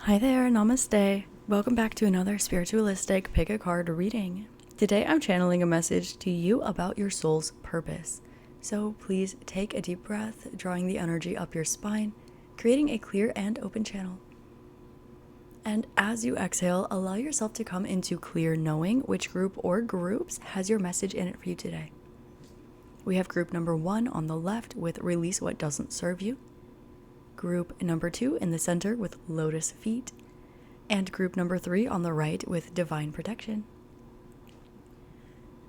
Hi there, namaste. Welcome back to another spiritualistic pick a card reading. Today I'm channeling a message to you about your soul's purpose. So please take a deep breath, drawing the energy up your spine, creating a clear and open channel. And as you exhale, allow yourself to come into clear knowing which group or groups has your message in it for you today. We have group number 1 on the left with release what doesn't serve you. Group number 2 in the center with lotus feet, and group number 3 on the right with divine protection.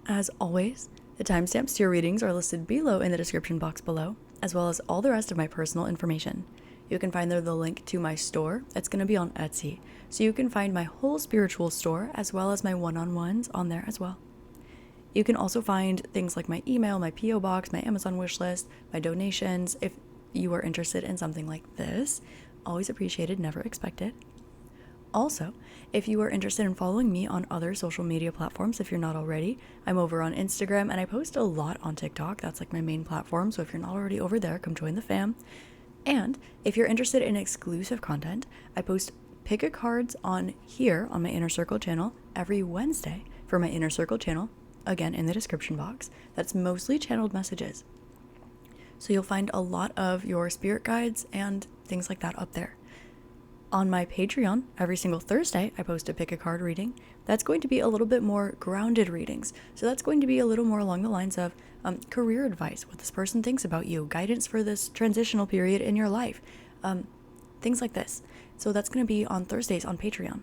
As always, the timestamps to your readings are listed below in the description box below, as well as all the rest of my personal information. You can find there the link to my store. It's going to be on Etsy, so you can find my whole spiritual store as well as my one-on-ones on there as well. You can also find things like my email, my P.O. box, my Amazon wishlist, my donations. If you are interested in something like this, always appreciated, never expected. Also, if you are interested in following me on other social media platforms, if you're not already, I'm over on Instagram and I post a lot on TikTok. That's like my main platform. So if you're not already over there, come join the fam. And if you're interested in exclusive content, I post pick a cards on here on my Inner Circle channel every Wednesday for my Inner Circle channel, again in the description box. That's mostly channeled messages. So you'll find a lot of your spirit guides and things like that up there. On my Patreon, every single Thursday, I post a pick a card reading. That's going to be a little bit more grounded readings. So that's going to be a little more along the lines of career advice, what this person thinks about you, guidance for this transitional period in your life, things like this. So that's going to be on Thursdays on Patreon.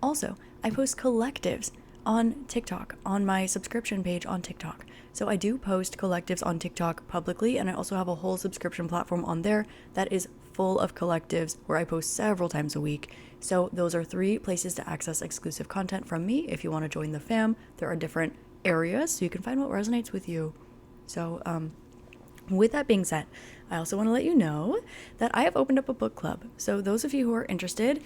Also, I post collectives on TikTok, on my subscription page on TikTok. So I do post collectives on TikTok publicly, and I also have a whole subscription platform on there that is full of collectives where I post several times a week. So those are 3 places to access exclusive content from me. If you want to join the fam, there are different areas so you can find what resonates with you. So with that being said, I also want to let you know that I have opened up a book club. So those of you who are interested,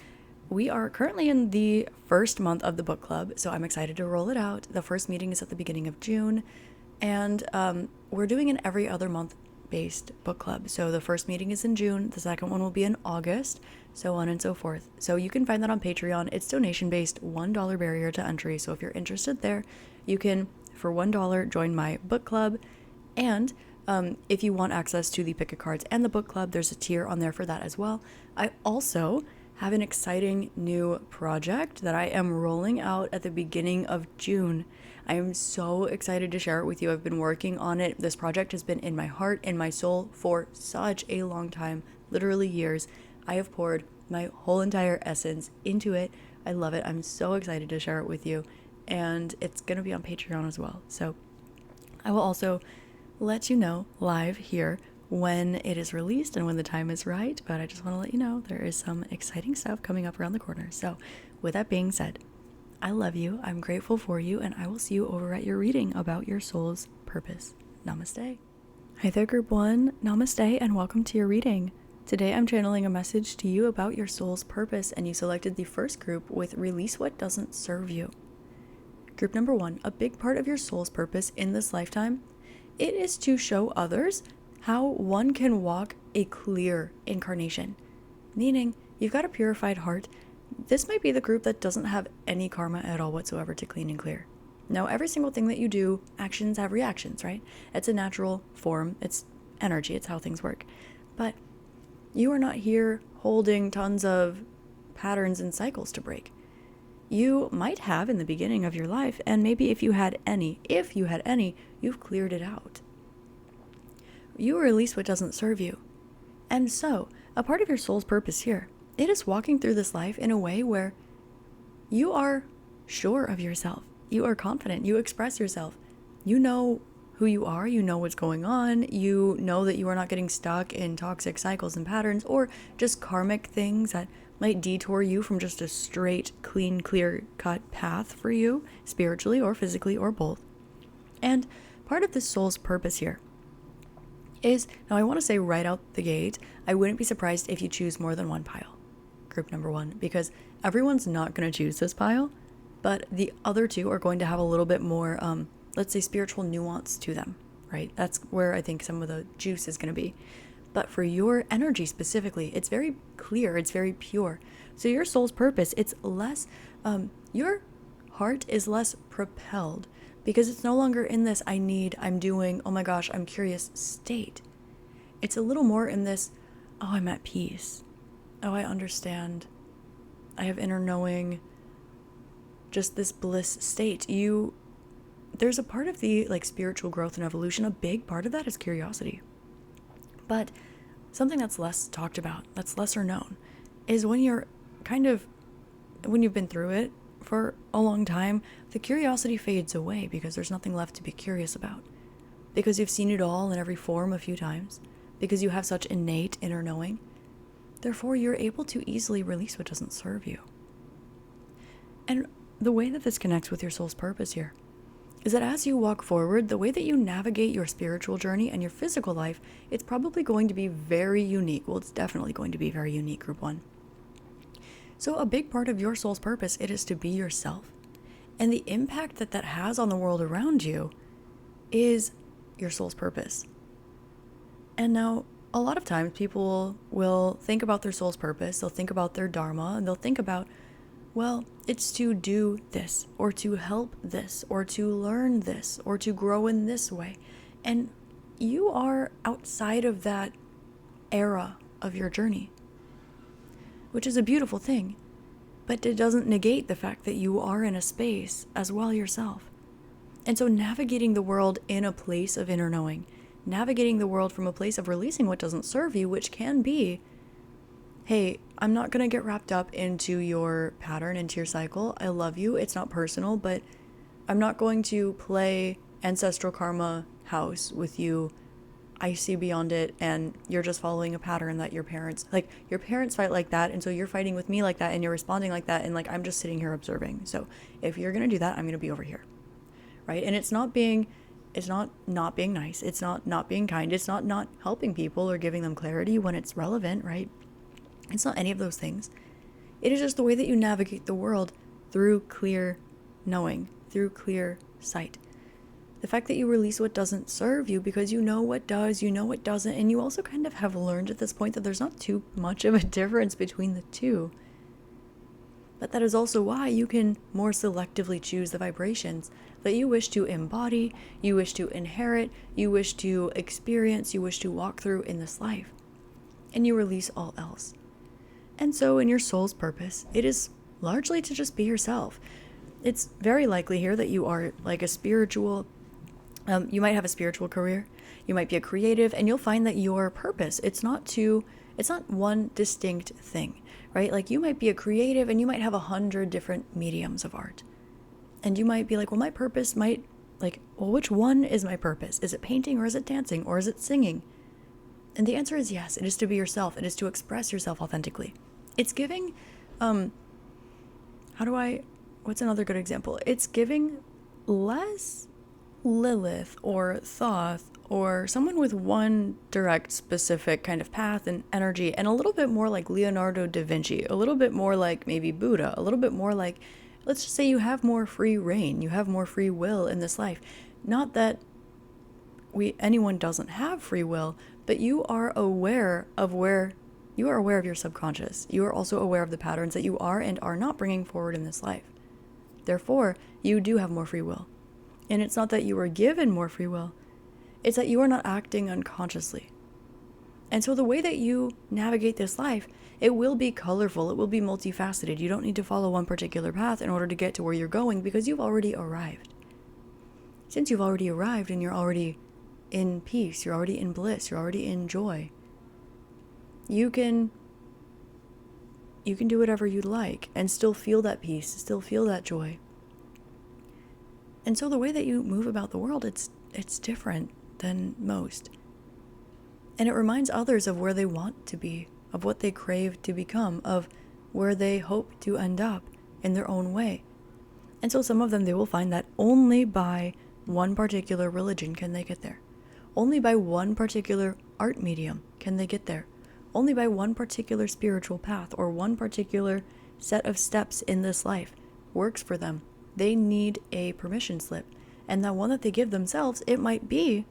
we are currently in the first month of the book club, so I'm excited to roll it out. The first meeting is at the beginning of June, and we're doing an every other month based book club. So the first meeting is in June, the second one will be in August, so on and so forth. So you can find that on Patreon. It's donation based, $1 barrier to entry. So if you're interested there, you can, for $1, join my book club. And if you want access to the pick a cards and the book club, there's a tier on there for that as well. I also have an exciting new project that I am rolling out at the beginning of June. I am so excited to share it with you. I've been working on it. This project has been in my heart and my soul for such a long time, literally years. I have poured my whole entire essence into it. I love it. I'm so excited to share it with you. And it's going to be on Patreon as well. So I will also let you know live here when it is released and when the time is right, but I just want to let you know there is some exciting stuff coming up around the corner. So with that being said, I love you, I'm grateful for you, and I will see you over at your reading about your soul's purpose. Namaste. Hi there, group 1. Namaste and welcome to your reading. Today I'm channeling a message to you about your soul's purpose, and you selected the first group with release what doesn't serve you. Group number 1, a big part of your soul's purpose in this lifetime, it is to show others how one can walk a clear incarnation, meaning you've got a purified heart. This might be the group that doesn't have any karma at all whatsoever to clean and clear. Now, every single thing that you do, actions have reactions, right? It's a natural form. It's energy. It's how things work. But you are not here holding tons of patterns and cycles to break. You might have in the beginning of your life, and maybe if you had any, you've cleared it out. You release what doesn't serve you. And so, a part of your soul's purpose here, it is walking through this life in a way where you are sure of yourself. You are confident. You express yourself. You know who you are. You know what's going on. You know that you are not getting stuck in toxic cycles and patterns or just karmic things that might detour you from just a straight, clean, clear-cut path for you, spiritually or physically or both. And part of this soul's purpose here is, now I want to say right out the gate, I wouldn't be surprised if you choose more than one pile, group number 1, because everyone's not going to choose this pile, but the other 2 are going to have a little bit more, let's say, spiritual nuance to them, right? That's where I think some of the juice is going to be. But for your energy specifically, it's very clear, it's very pure. So your soul's purpose, it's less, your heart is less propelled because it's no longer in this I'm doing, oh my gosh, I'm curious state. It's a little more in this, oh, I'm at peace. Oh, I understand. I have inner knowing, just this bliss state. There's a part of the spiritual growth and evolution, a big part of that is curiosity. But something that's less talked about, that's lesser known, is when you've been through it for a long time, the curiosity fades away because there's nothing left to be curious about. Because you've seen it all in every form a few times. Because you have such innate inner knowing. Therefore, you're able to easily release what doesn't serve you. And the way that this connects with your soul's purpose here is that as you walk forward, the way that you navigate your spiritual journey and your physical life, it's probably going to be very unique. Well, it's definitely going to be very unique, Group 1. So a big part of your soul's purpose, it is to be yourself. And the impact that has on the world around you is your soul's purpose. And now, a lot of times people will think about their soul's purpose, they'll think about their dharma, and they'll think about, well, it's to do this, or to help this, or to learn this, or to grow in this way. And you are outside of that era of your journey, which is a beautiful thing, but it doesn't negate the fact that you are in a space as well yourself. And so navigating the world in a place of inner knowing, navigating the world from a place of releasing what doesn't serve you, which can be, hey, I'm not going to get wrapped up into your pattern, into your cycle. I love you. It's not personal, but I'm not going to play ancestral karma house with you. I see beyond it, and you're just following a pattern that your parents fight like that, and so you're fighting with me like that, and you're responding like that, and I'm just sitting here observing. So if you're going to do that, I'm going to be over here, right? And it's not not being nice. It's not being kind. It's not helping people or giving them clarity when it's relevant, right? It's not any of those things. It is just the way that you navigate the world through clear knowing, through clear sight. The fact that you release what doesn't serve you because you know what does, you know what doesn't, and you also kind of have learned at this point that there's not too much of a difference between the two. But that is also why you can more selectively choose the vibrations that you wish to embody, you wish to inherit, you wish to experience, you wish to walk through in this life. And you release all else. And so in your soul's purpose, it is largely to just be yourself. It's very likely here that you are a spiritual, you might have a spiritual career, you might be a creative, and you'll find that your purpose, it's not one distinct thing, right? You might be a creative and you might have 100 different mediums of art. And you might be well, my purpose might, well, which one is my purpose? Is it painting, or is it dancing, or is it singing? And the answer is yes, it is to be yourself. It is to express yourself authentically. It's giving, what's another good example? It's giving less Lilith or Thoth or someone with one direct specific kind of path and energy, and a little bit more like Leonardo da Vinci, a little bit more like maybe Buddha, a little bit more like, let's just say you have more free reign, you have more free will in this life. Not that anyone doesn't have free will, but you are aware of your subconscious. You are also aware of the patterns that you are and are not bringing forward in this life. Therefore, you do have more free will. And it's not that you were given more free will, it's that you are not acting unconsciously. And so the way that you navigate this life, it will be colorful, it will be multifaceted. You don't need to follow one particular path in order to get to where you're going because you've already arrived. Since you've already arrived and you're already in peace, you're already in bliss, you're already in joy, you can do whatever you'd like and still feel that peace, still feel that joy. And so the way that you move about the world, it's different than most. And it reminds others of where they want to be, of what they crave to become, of where they hope to end up in their own way. And so some of them, they will find that only by one particular religion can they get there. Only by one particular art medium can they get there. Only by one particular spiritual path or one particular set of steps in this life works for them. They need a permission slip. And the one that they give themselves, it might be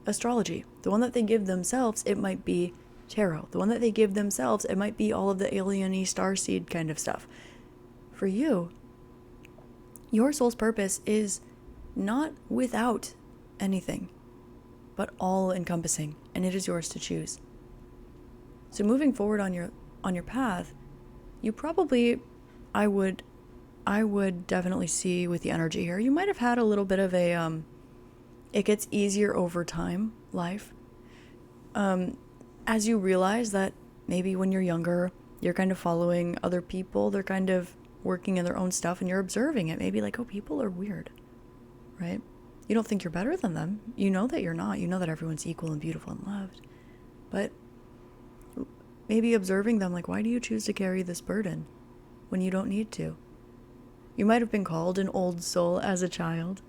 astrology. The one that they give themselves, it might be tarot, the one that they give themselves. It might be all of the alien-y starseed kind of stuff. For you, your soul's purpose is not without anything, but all encompassing, and it is yours to choose. So moving forward on your path, you probably, I would definitely see with the energy here, you might have had a little bit of a it gets easier over time life. As you realize that maybe when you're younger, you're kind of following other people, they're kind of working in their own stuff, and you're observing it, maybe like, oh, people are weird, right? You don't think you're better than them. You know that you're not. You know that everyone's equal and beautiful and loved. But maybe observing them, like, why do you choose to carry this burden when you don't need to? You might have been called an old soul as a child.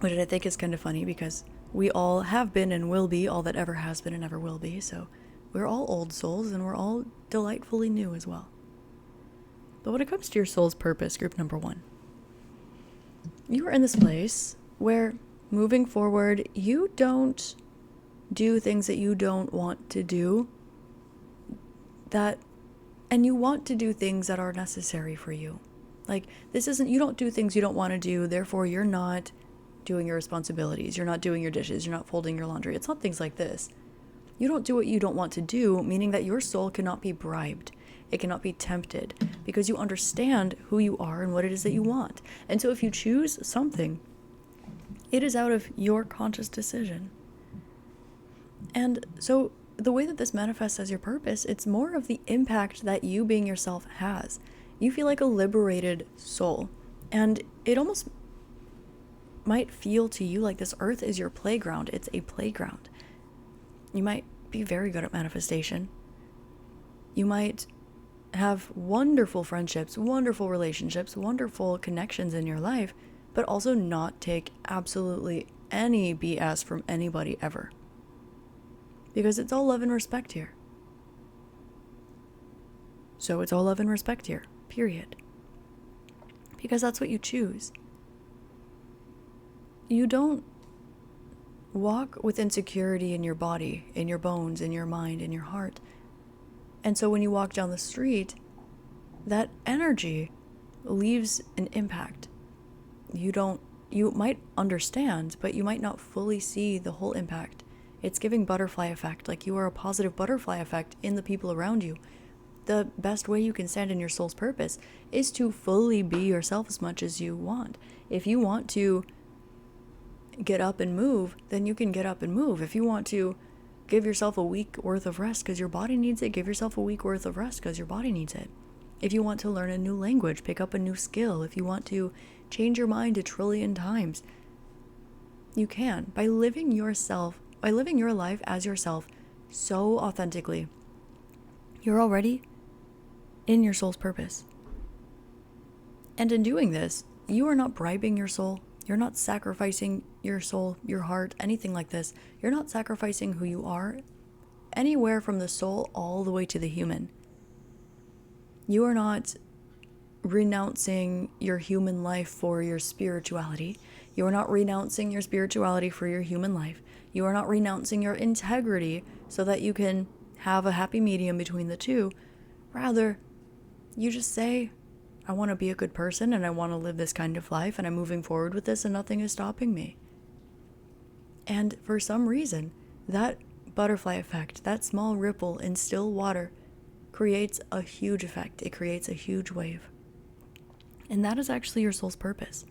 Which I think is kind of funny because we all have been and will be all that ever has been and ever will be. So we're all old souls and we're all delightfully new as well. But when it comes to your soul's purpose, group number 1, you are in this place where moving forward, you don't do things that you don't want to do, and you want to do things that are necessary for you. Like, this isn't, you don't do things you don't want to do, therefore you're not doing your responsibilities, you're not doing your dishes, you're not folding your laundry. It's not things like this. You don't do what you don't want to do, meaning that your soul cannot be bribed. It cannot be tempted because you understand who you are and what it is that you want. And so if you choose something, it is out of your conscious decision. And so the way that this manifests as your purpose, it's more of the impact that you being yourself has. You feel like a liberated soul, and it almost might feel to you like this earth is your playground. It's a playground. You might be very good at manifestation. You might have wonderful friendships, wonderful relationships, wonderful connections in your life, but also not take absolutely any BS from anybody ever. Because it's all love and respect here. So it's all love and respect here, period. Because that's what you choose. You don't walk with insecurity in your body, in your bones, in your mind, in your heart. And so when you walk down the street, that energy leaves an impact. You might understand, but you might not fully see the whole impact. It's giving butterfly effect, like you are a positive butterfly effect in the people around you. The best way you can stand in your soul's purpose is to fully be yourself as much as you want. If you want to get up and move, then you can get up and move. If you want to give yourself a week worth of rest because your body needs it, give yourself a week worth of rest because your body needs it. If you want to learn a new language, pick up a new skill. If you want to change your mind 1 trillion times, you can. By living your life as yourself so authentically, you're already in your soul's purpose. And in doing this, you are not bribing your soul. You're not sacrificing your soul, your heart, anything like this. You're not sacrificing who you are anywhere from the soul all the way to the human. You are not renouncing your human life for your spirituality. You are not renouncing your spirituality for your human life. You are not renouncing your integrity so that you can have a happy medium between the two. Rather, you just say, I want to be a good person and I want to live this kind of life and I'm moving forward with this and nothing is stopping me. And for some reason, that butterfly effect, that small ripple in still water, creates a huge effect. It creates a huge wave. And that is actually your soul's purpose.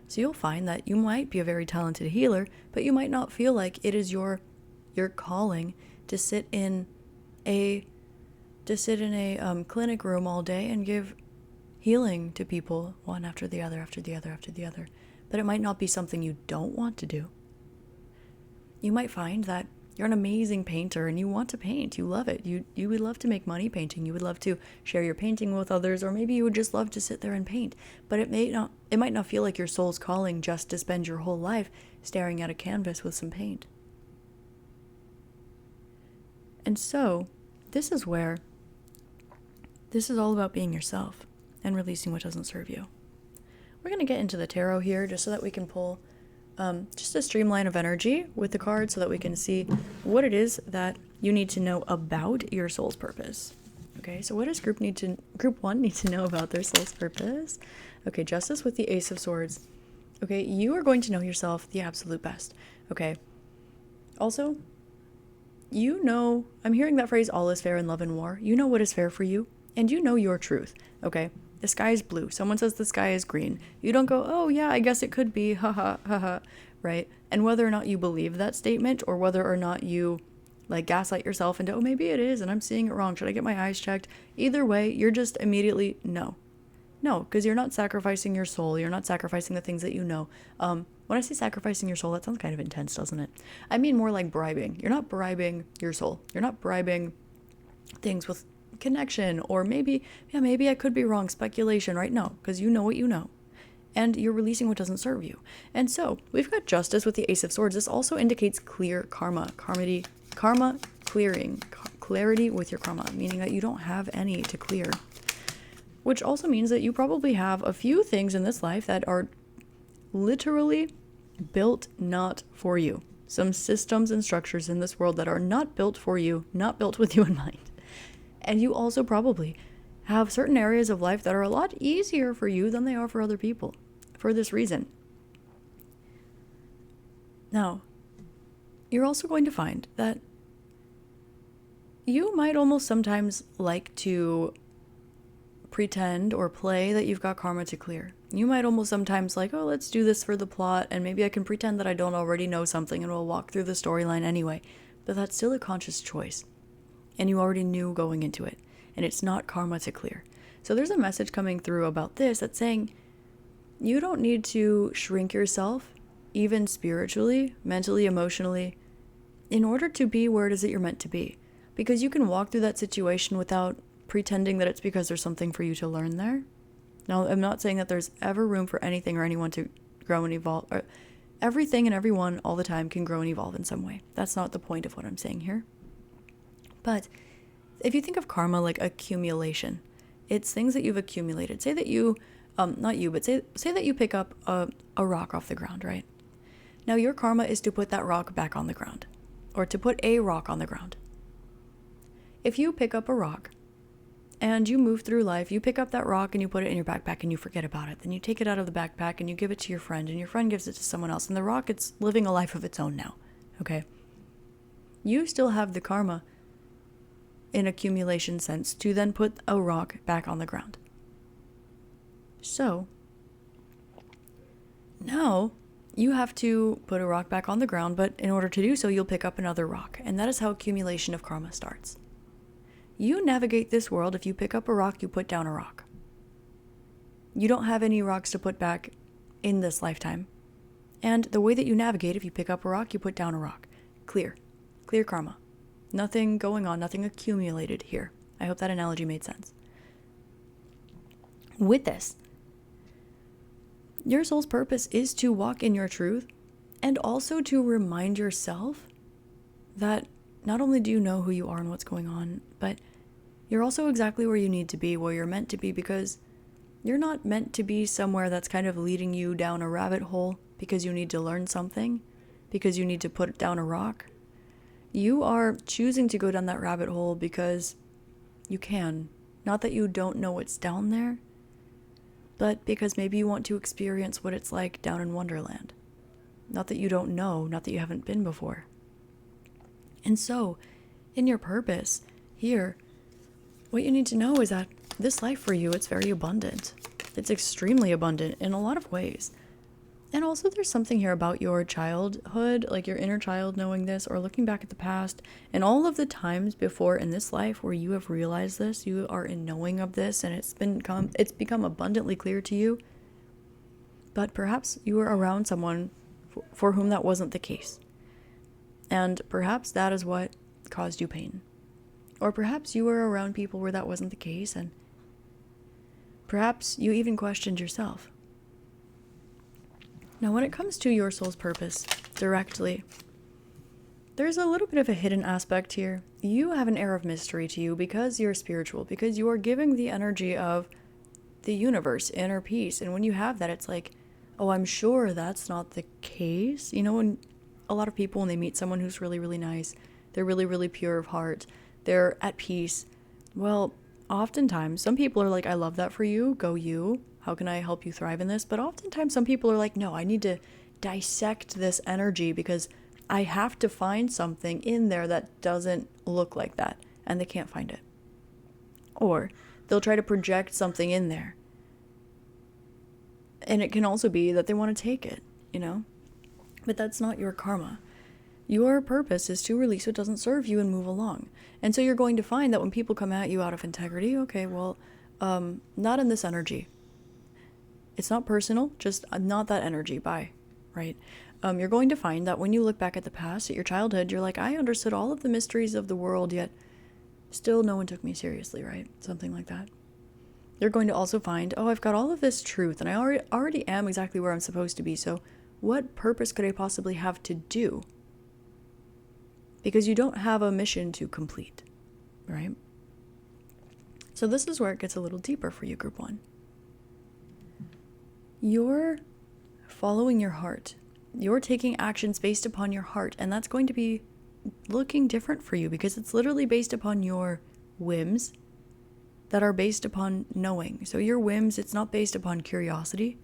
So you'll find that you might be a very talented healer, but you might not feel like it is your calling to sit in a clinic room all day and give healing to people, one after the other, after the other, after the other. But it might not be something you don't want to do. You might find that you're an amazing painter and you want to paint. You love it. You would love to make money painting. You would love to share your painting with others, or maybe you would just love to sit there and paint. But it might not feel like your soul's calling just to spend your whole life staring at a canvas with some paint. And so, this is all about being yourself and releasing what doesn't serve you. We're going to get into the tarot here just so that we can pull just a streamline of energy with the card so that we can see what it is that you need to know about your soul's purpose. Okay, so what does group 1 need to know about their soul's purpose? Okay, Justice with the Ace of Swords. Okay, you are going to know yourself the absolute best. Okay, also, you know, I'm hearing that phrase, all is fair in love and war. You know what is fair for you, and you know your truth. Okay, the sky is blue. Someone says the sky is green. You don't go, oh yeah, I guess it could be, haha, haha, right? And whether or not you believe that statement, or whether or not you like gaslight yourself into, oh, maybe it is and I'm seeing it wrong, should I get my eyes checked? Either way, you're just immediately no, because you're not sacrificing your soul. You're not sacrificing the things that you know. When I say sacrificing your soul, that sounds kind of intense, doesn't it? I mean more like bribing. You're not bribing your soul. You're not bribing things with connection, or maybe I could be wrong, speculation, right? No, because you know what you know, and you're releasing what doesn't serve you. And so we've got Justice with the Ace of Swords. This also indicates clear karma clearing, clarity with your karma, meaning that you don't have any to clear, which also means that you probably have a few things in this life that are literally built not for you. Some systems and structures in this world that are not built for you, not built with you in mind. And you also probably have certain areas of life that are a lot easier for you than they are for other people, for this reason. Now, you're also going to find that you might almost sometimes like to pretend or play that you've got karma to clear. You might almost sometimes like, oh, let's do this for the plot, and maybe I can pretend that I don't already know something and we'll walk through the storyline anyway. But that's still a conscious choice. And you already knew going into it. And it's not karma to clear. So there's a message coming through about this that's saying you don't need to shrink yourself, even spiritually, mentally, emotionally, in order to be where it is that you're meant to be. Because you can walk through that situation without pretending that it's because there's something for you to learn there. Now, I'm not saying that there's ever room for anything or anyone to grow and evolve. Or everything and everyone all the time can grow and evolve in some way. That's not the point of what I'm saying here. But if you think of karma like accumulation, it's things that you've accumulated. Say that you, not you, but say that you pick up a rock off the ground, right? Now your karma is to put that rock back on the ground, or to put a rock on the ground. If you pick up a rock and you move through life, you pick up that rock and you put it in your backpack and you forget about it. Then you take it out of the backpack and you give it to your friend, and your friend gives it to someone else, and the rock, it's living a life of its own now, okay? You still have the karma in accumulation sense to then put a rock back on the ground. So now you have to put a rock back on the ground, but in order to do so, you'll pick up another rock. And that is how accumulation of karma starts. You navigate this world. If you pick up a rock, you put down a rock. You don't have any rocks to put back in this lifetime. And the way that you navigate, if you pick up a rock, you put down a rock. Clear karma. Nothing going on, nothing accumulated here. I hope that analogy made sense. With this, your soul's purpose is to walk in your truth, and also to remind yourself that not only do you know who you are and what's going on, but you're also exactly where you need to be, where you're meant to be, because you're not meant to be somewhere that's kind of leading you down a rabbit hole because you need to learn something, because you need to put down a rock. You are choosing to go down that rabbit hole because you can. Not that you don't know what's down there, but because maybe you want to experience what it's like down in Wonderland. Not that you don't know, not that you haven't been before. And so, in your purpose here, what you need to know is that this life for you, it's very abundant. It's extremely abundant in a lot of ways. And also there's something here about your childhood, like your inner child knowing this, or looking back at the past and all of the times before in this life where you have realized this, you are in knowing of this, and it's become abundantly clear to you. But perhaps you were around someone for whom that wasn't the case. And perhaps that is what caused you pain. Or perhaps you were around people where that wasn't the case, and perhaps you even questioned yourself. Now, when it comes to your soul's purpose directly, there's a little bit of a hidden aspect here. You have an air of mystery to you because you're spiritual, because you are giving the energy of the universe, inner peace. And when you have that, it's like, Oh, I'm sure that's not the case. You know, when a lot of people, when they meet someone who's really, really nice, they're really, really pure of heart, they're at peace. Well, oftentimes, some people are like, I love that for you, go you. How can I help you thrive in this? But oftentimes, some people are like, no, I need to dissect this energy because I have to find something in there that doesn't look like that, and they can't find it. Or they'll try to project something in there. And it can also be that they want to take it, you know? But that's not your karma. Your purpose is to release what doesn't serve you and move along. And so you're going to find that when people come at you out of integrity, okay, well, not in this energy. It's not personal, just not that energy, bye, right? You're going to find that when you look back at the past, at your childhood, you're like, I understood all of the mysteries of the world, yet still no one took me seriously, right? Something like that. You're going to also find, oh, I've got all of this truth, and I already am exactly where I'm supposed to be, so what purpose could I possibly have to do? Because you don't have a mission to complete, right? So this is where it gets a little deeper for you, Group 1. You're following your heart. You're taking actions based upon your heart, and that's going to be looking different for you because it's literally based upon your whims that are based upon knowing. So your whims, it's not based upon curiosity.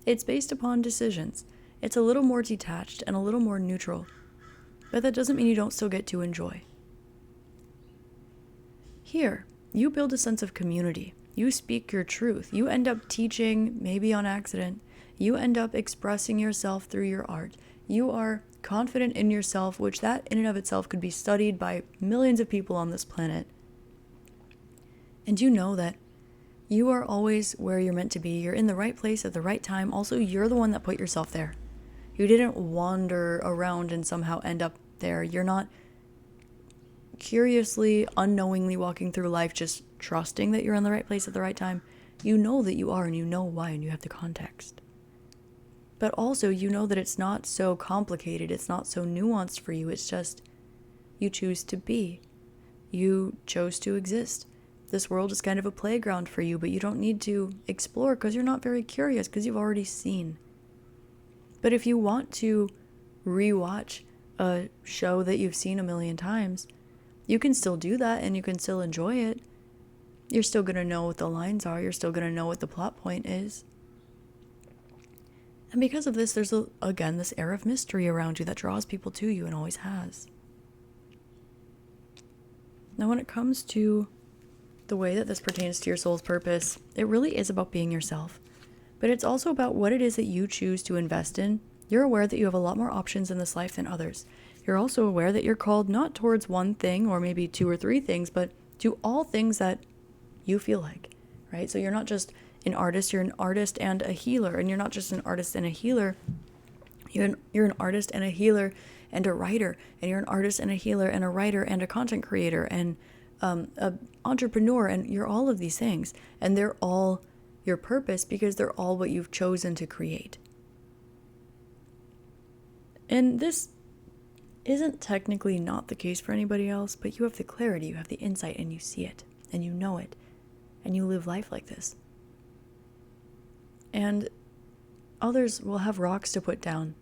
It's based upon decisions. It's a little more detached and a little more neutral. But that doesn't mean you don't still get to enjoy. Here, you build a sense of community. You speak your truth. You end up teaching, maybe on accident. You end up expressing yourself through your art. You are confident in yourself, which that in and of itself could be studied by millions of people on this planet. And you know that you are always where you're meant to be. You're in the right place at the right time. Also, you're the one that put yourself there. You didn't wander around and somehow end up there. You're not curiously, unknowingly walking through life just trusting that you're in the right place at the right time. You know that you are, and you know why, and you have the context. But also, you know that it's not so complicated. It's not so nuanced for you. It's just you choose to be. You chose to exist. This world is kind of a playground for you, but you don't need to explore because you're not very curious because you've already seen. But if you want to rewatch a show that you've seen a million times, you can still do that and you can still enjoy it. You're still going to know what the lines are. You're still going to know what the plot point is. And because of this, there's, again, this air of mystery around you that draws people to you and always has. Now, when it comes to the way that this pertains to your soul's purpose, it really is about being yourself. But it's also about what it is that you choose to invest in. You're aware that you have a lot more options in this life than others. You're also aware that you're called not towards one thing or maybe two or three things, but to all things that you feel like, right? So you're not just an artist, you're an artist and a healer. And you're not just an artist and a healer. You're an artist and a healer and a writer. And you're an artist and a healer and a writer and a content creator and an entrepreneur. And you're all of these things. And they're all your purpose because they're all what you've chosen to create. And this isn't technically not the case for anybody else, but you have the clarity, you have the insight, and you see it, and you know it, and you live life like this. And others will have rocks to put down,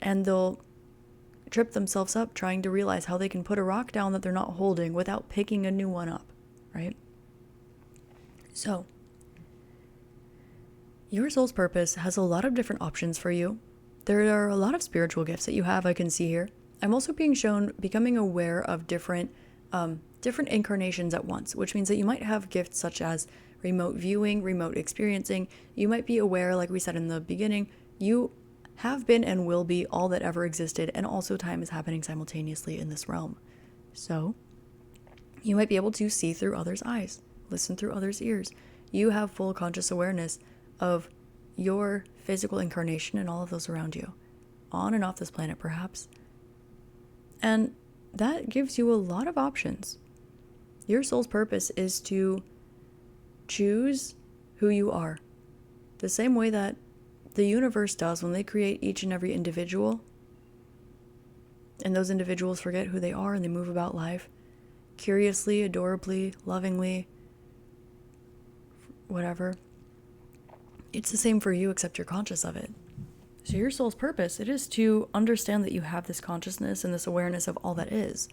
and they'll trip themselves up trying to realize how they can put a rock down that they're not holding without picking a new one up, right? So, your soul's purpose has a lot of different options for you. There are a lot of spiritual gifts that you have, I can see here. I'm also being shown becoming aware of different incarnations at once, which means that you might have gifts such as remote viewing, remote experiencing. You might be aware, like we said in the beginning, you have been and will be all that ever existed, and also time is happening simultaneously in this realm. So, you might be able to see through others' eyes, listen through others' ears. You have full conscious awareness of your physical incarnation and all of those around you, on and off this planet perhaps. And that gives you a lot of options. Your soul's purpose is to choose who you are, the same way that the universe does when they create each and every individual, and those individuals forget who they are and they move about life curiously, adorably, lovingly, whatever. It's the same for you, except you're conscious of it. So your soul's purpose, it is to understand that you have this consciousness and this awareness of all that is,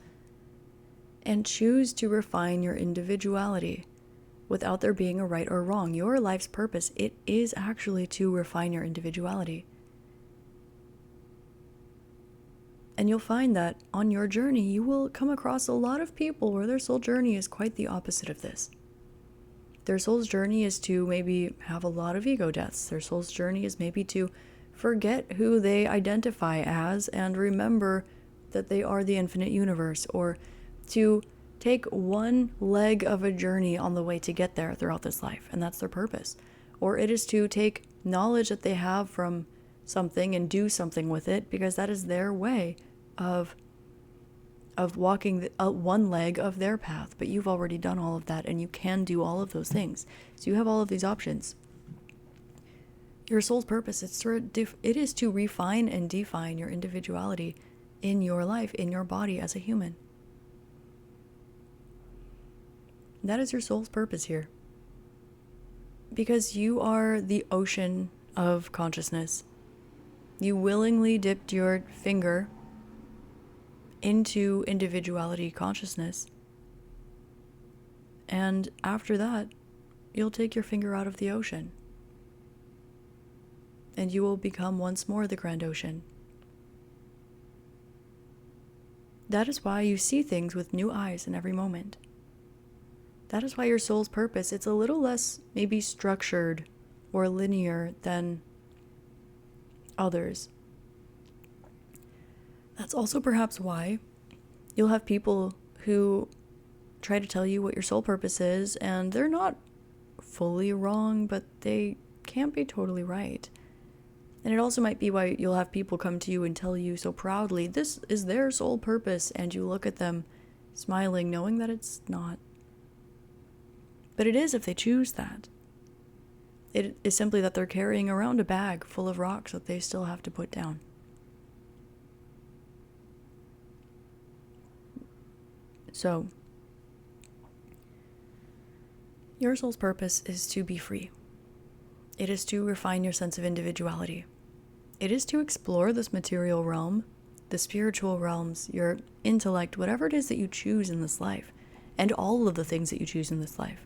and choose to refine your individuality without there being a right or wrong. Your life's purpose, it is actually to refine your individuality. And you'll find that on your journey, you will come across a lot of people where their soul journey is quite the opposite of this. Their soul's journey is to maybe have a lot of ego deaths. Their soul's journey is maybe to forget who they identify as and remember that they are the infinite universe, or to take one leg of a journey on the way to get there throughout this life, and that's their purpose. Or it is to take knowledge that they have from something and do something with it, because that is their way of walking one leg of their path. But you've already done all of that, and you can do all of those things. So you have all of these options. Your soul's purpose, it is to refine and define your individuality in your life, in your body as a human. That is your soul's purpose here. Because you are the ocean of consciousness. You willingly dipped your finger into individuality consciousness. And after that, you'll take your finger out of the ocean. And you will become once more the grand ocean. That is why you see things with new eyes in every moment. That is why your soul's purpose, it's a little less maybe structured or linear than others. That's also perhaps why you'll have people who try to tell you what your soul purpose is, and they're not fully wrong, but they can't be totally right. And it also might be why you'll have people come to you and tell you so proudly, this is their soul purpose, and you look at them smiling, knowing that it's not. But it is if they choose that. It is simply that they're carrying around a bag full of rocks that they still have to put down. So, your soul's purpose is to be free. It is to refine your sense of individuality. It is to explore this material realm, the spiritual realms, your intellect, whatever it is that you choose in this life, and all of the things that you choose in this life.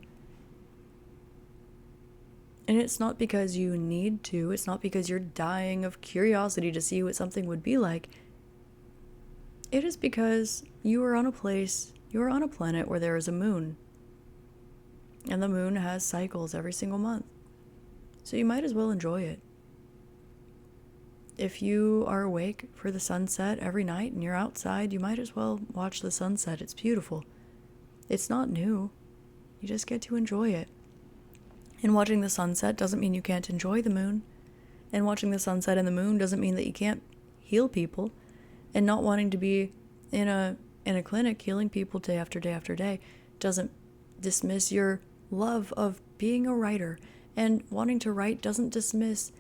And it's not because you need to, it's not because you're dying of curiosity to see what something would be like. It is because you are on a planet where there is a moon. And the moon has cycles every single month. So you might as well enjoy it. If you are awake for the sunset every night and you're outside, you might as well watch the sunset. It's beautiful. It's not new. You just get to enjoy it. And watching the sunset doesn't mean you can't enjoy the moon. And watching the sunset and the moon doesn't mean that you can't heal people. And not wanting to be in a clinic healing people day after day after day doesn't dismiss your love of being a writer. And wanting to write doesn't dismiss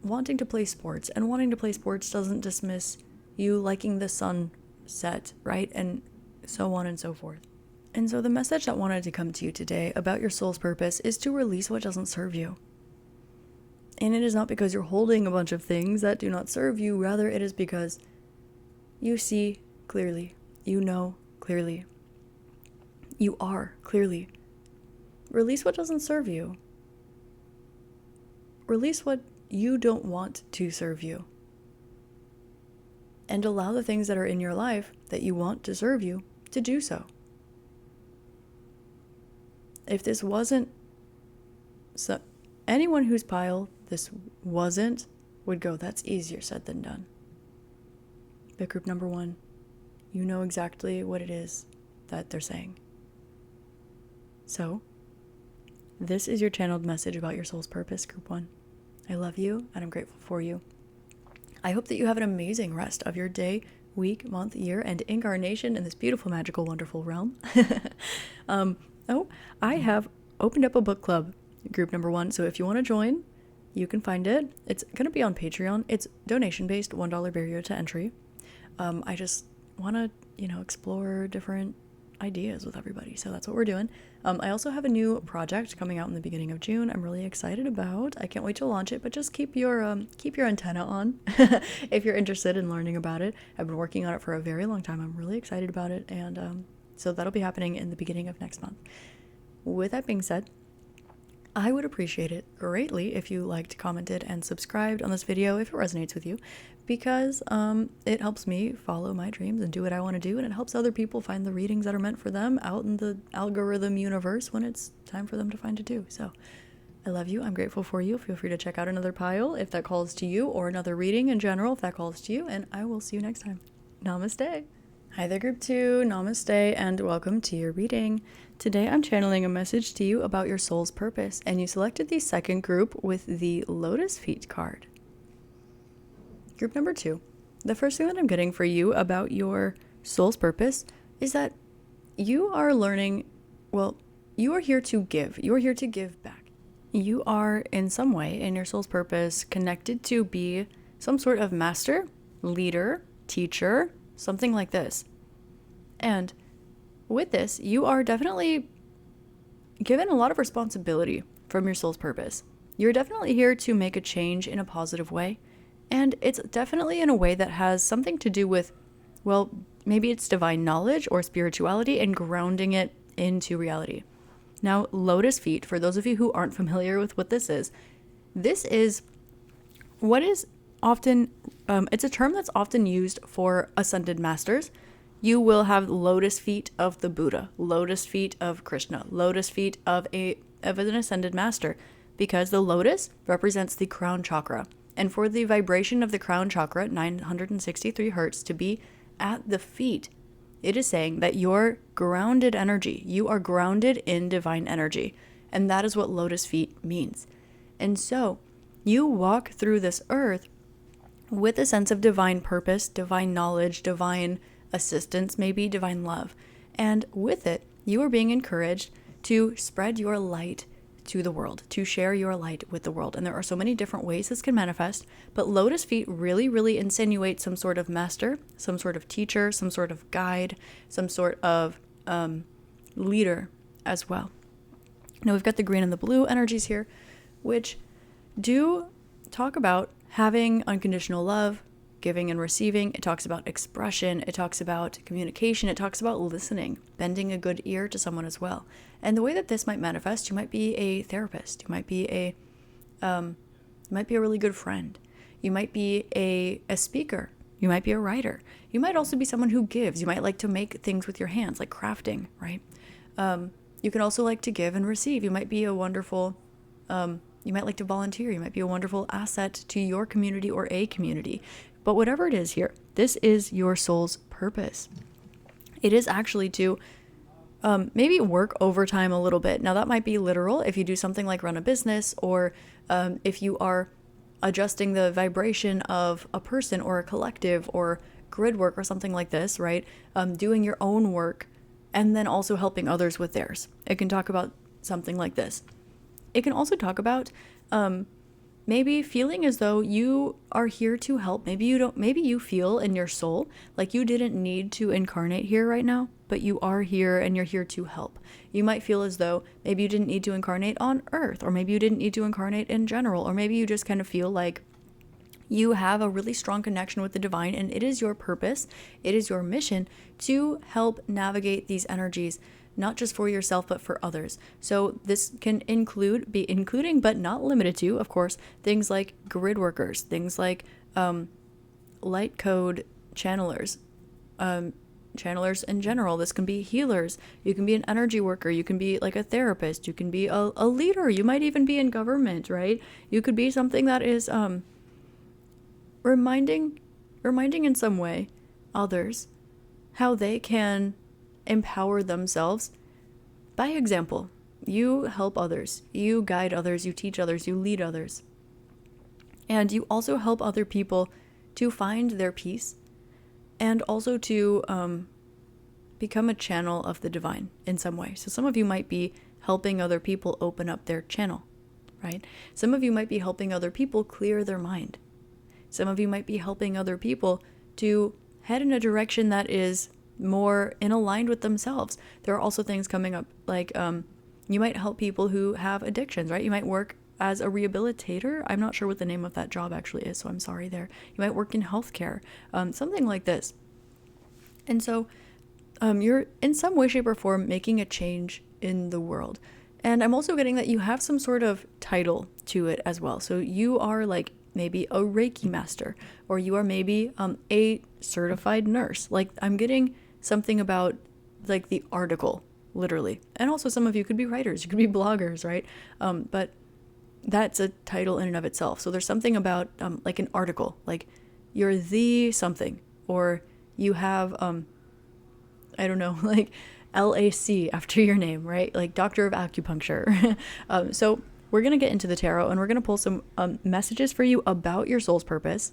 wanting to play sports. And wanting to play sports doesn't dismiss you liking the sunset, right? And so on and so forth. And so the message that wanted to come to you today about your soul's purpose is to release what doesn't serve you. And it is not because you're holding a bunch of things that do not serve you. Rather, it is because you see clearly. You know clearly. You are clearly. Release what doesn't serve you. Release what you don't want to serve you. And allow the things that are in your life that you want to serve you to do so. If this wasn't, so anyone whose pile this wasn't would go, that's easier said than done. But group number 1, you know exactly what it is that they're saying. So, this is your channeled message about your soul's purpose, group 1. I love you and I'm grateful for you. I hope that you have an amazing rest of your day, week, month, year, and incarnation in this beautiful, magical, wonderful realm. I have opened up a book club, group number 1. So if you want to join, you can find it. It's going to be on Patreon. It's donation-based, $1 barrier to entry. I just want to, explore different ideas with everybody. So that's what we're doing. I also have a new project coming out in the beginning of June. I'm really excited about. I can't wait to launch it, but just keep your antenna on if you're interested in learning about it. I've been working on it for a very long time. I'm really excited about it, and so that'll be happening in the beginning of next month. With that being said, I would appreciate it greatly if you liked, commented, and subscribed on this video if it resonates with you, because it helps me follow my dreams and do what I want to do, and it helps other people find the readings that are meant for them out in the algorithm universe when it's time for them to find it too. So I love you. I'm grateful for you. Feel free to check out another pile if that calls to you, or another reading in general if that calls to you, and I will see you next time. Namaste. Hi there, Group 2. Namaste, and welcome to your reading. Today I'm channeling a message to you about your soul's purpose, and you selected the second group with the Lotus Feet card. Group number 2. The first thing that I'm getting for you about your soul's purpose is that you are learning, you are here to give. You are here to give back. You are, in some way, in your soul's purpose, connected to be some sort of master, leader, teacher, something like this. And with this, you are definitely given a lot of responsibility from your soul's purpose. You're definitely here to make a change in a positive way. And it's definitely in a way that has something to do with, maybe it's divine knowledge or spirituality and grounding it into reality. Now, lotus feet, for those of you who aren't familiar with what this is what is often, it's a term that's often used for ascended masters. You will have lotus feet of the Buddha, lotus feet of Krishna, lotus feet of an ascended master, because the lotus represents the crown chakra. And for the vibration of the crown chakra, 963 hertz, to be at the feet, it is saying that you're grounded energy. You are grounded in divine energy. And that is what lotus feet means. And so you walk through this earth with a sense of divine purpose, divine knowledge, divine assistance, maybe divine love. And with it, you are being encouraged to spread your light to the world, to share your light with the world. And there are so many different ways this can manifest, but lotus feet really, really insinuate some sort of master, some sort of teacher, some sort of guide, some sort of leader as well. Now we've got the green and the blue energies here, which do talk about having unconditional love, giving and receiving. It talks about expression. It talks about communication. It talks about listening, bending a good ear to someone as well. And the way that this might manifest, you might be a therapist. You might be a really good friend. You might be a speaker. You might be a writer. You might also be someone who gives. You might like to make things with your hands, like crafting, right? You can also like to give and receive. You might be a wonderful, you might like to volunteer. You might be a wonderful asset to your community or a community. But whatever it is here, this is your soul's purpose. It is actually to maybe work overtime a little bit. Now that might be literal if you do something like run a business, or if you are adjusting the vibration of a person or a collective or grid work or something like this, right? Doing your own work and then also helping others with theirs. It can talk about something like this. It can also talk about maybe feeling as though you are here to help. Maybe you feel in your soul like you didn't need to incarnate here right now, but you are here and you're here to help. You might feel as though maybe you didn't need to incarnate on Earth, or maybe you didn't need to incarnate in general, or maybe you just kind of feel like you have a really strong connection with the divine, and it is your purpose, it is your mission to help navigate these energies, not just for yourself, but for others. So this can including, but not limited to, of course, things like grid workers, things like light code channelers, channelers in general. This can be healers. You can be an energy worker. You can be like a therapist. You can be a leader. You might even be in government, right? You could be something that is reminding in some way others how they can empower themselves by example. You help others, you guide others, you teach others, you lead others. And you also help other people to find their peace and also to become a channel of the divine in some way. So some of you might be helping other people open up their channel, right? Some of you might be helping other people clear their mind. Some of you might be helping other people to head in a direction that is more in aligned with themselves. There are also things coming up like you might help people who have addictions, right? You might work as a rehabilitator. I'm not sure what the name of that job actually is, so I'm sorry there. You might work in healthcare, something like this. And so you're in some way, shape, or form making a change in the world. And I'm also getting that you have some sort of title to it as well. So you are like maybe a Reiki master, or you are maybe a certified nurse. Like I'm getting something about like the article, literally. And also some of you could be writers, you could be bloggers, right? But that's a title in and of itself. So there's something about like an article, like you're the something, or you have, I don't know, like LAC after your name, right? Like Doctor of Acupuncture. So we're going to get into the tarot and we're going to pull some messages for you about your soul's purpose,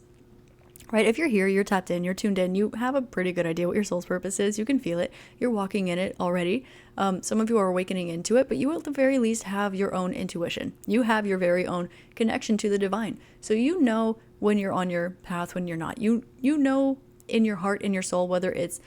right? If you're here, you're tapped in, you're tuned in, you have a pretty good idea what your soul's purpose is. You can feel it. You're walking in it already. Some of you are awakening into it, but you at the very least have your own intuition. You have your very own connection to the divine. So you know when you're on your path, when you're not. You know in your heart, in your soul, whether it's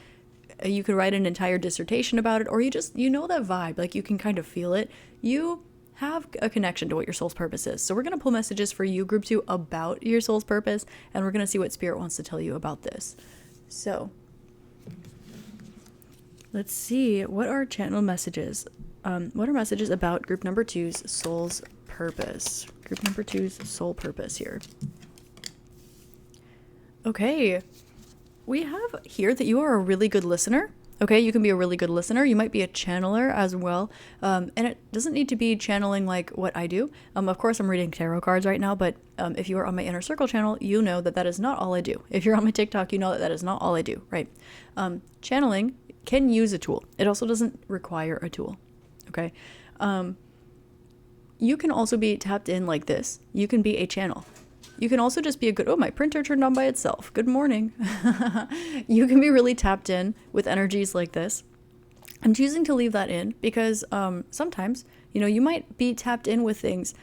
you could write an entire dissertation about it, or you know that vibe, like you can kind of feel it. You have a connection to what your soul's purpose is. So we're going to pull messages for you, group 2, about your soul's purpose, and we're going to see what spirit wants to tell you about this. So let's see, what are channel messages? What are messages about group number 2's soul's purpose? Group number 2's soul purpose here. Okay, we have here that you are a really good listener. Okay, you can be a really good listener. You might be a channeler as well. And it doesn't need to be channeling like what I do. Of course, I'm reading tarot cards right now, but if you are on my Inner Circle channel, you know that that is not all I do. If you're on my TikTok, you know that that is not all I do, right? Channeling can use a tool. It also doesn't require a tool, okay? You can also be tapped in like this. You can be a channel. You can also just be a good, oh, my printer turned on by itself. Good morning. You can be really tapped in with energies like this. I'm choosing to leave that in because sometimes, you might be tapped in with things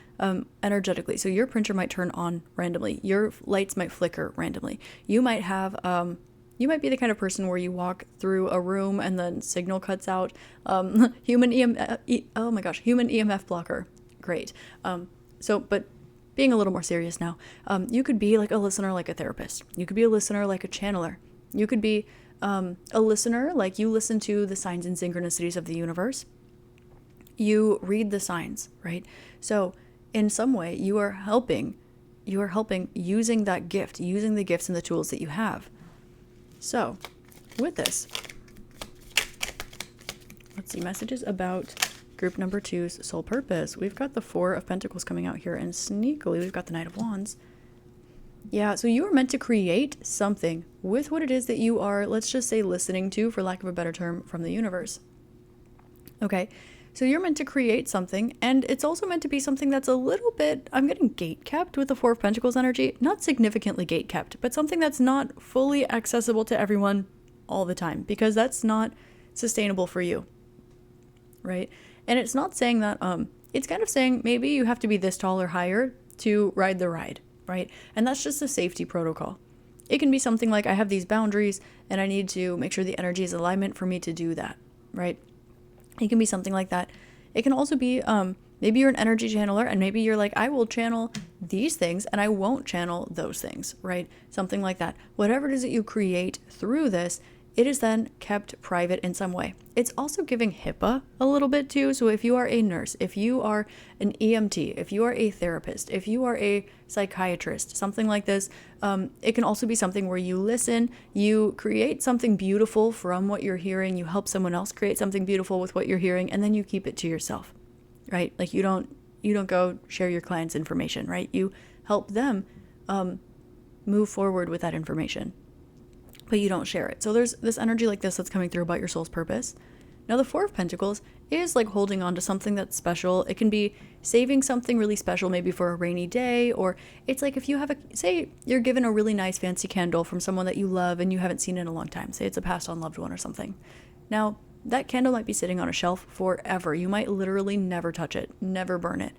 energetically. So your printer might turn on randomly. Your lights might flicker randomly. You might have, you might be the kind of person where you walk through a room and then signal cuts out. Human EMF blocker. Great. But being a little more serious now, you could be like a listener, like a therapist. You could be a listener, like a channeler. You could be a listener, like you listen to the signs and synchronicities of the universe. You read the signs, right? So in some way, you are helping using that gift, using the gifts and the tools that you have. So with this, let's see, messages about group number 2's soul purpose. We've got the 4 of Pentacles coming out here, and sneakily we've got the Knight of Wands. Yeah, so you are meant to create something with what it is that you are, let's just say, listening to, for lack of a better term, from the universe. Okay, so you're meant to create something, and it's also meant to be something that's a little bit, I'm getting gate-kept with the 4 of Pentacles energy. Not significantly gate-kept, but something that's not fully accessible to everyone all the time, because that's not sustainable for you, right? And it's not saying that, it's kind of saying maybe you have to be this tall or higher to ride the ride, right? And that's just a safety protocol. It can be something like, I have these boundaries and I need to make sure the energy is in alignment for me to do that, right? It can be something like that. It can also be, maybe you're an energy channeler and maybe you're like, I will channel these things and I won't channel those things, right? Something like that. Whatever it is that you create through this, it is then kept private in some way. It's also giving HIPAA a little bit too. So if you are a nurse, if you are an EMT, if you are a therapist, if you are a psychiatrist, something like this, it can also be something where you listen, you create something beautiful from what you're hearing, you help someone else create something beautiful with what you're hearing, and then you keep it to yourself, right? Like you don't go share your client's information, right? You help them move forward with that information, but you don't share it. So there's this energy like this that's coming through about your soul's purpose. Now the 4 of Pentacles is like holding on to something that's special. It can be saving something really special, maybe for a rainy day, or it's like if you have say you're given a really nice fancy candle from someone that you love and you haven't seen in a long time. Say it's a passed on loved one or something. Now that candle might be sitting on a shelf forever. You might literally never touch it, never burn it.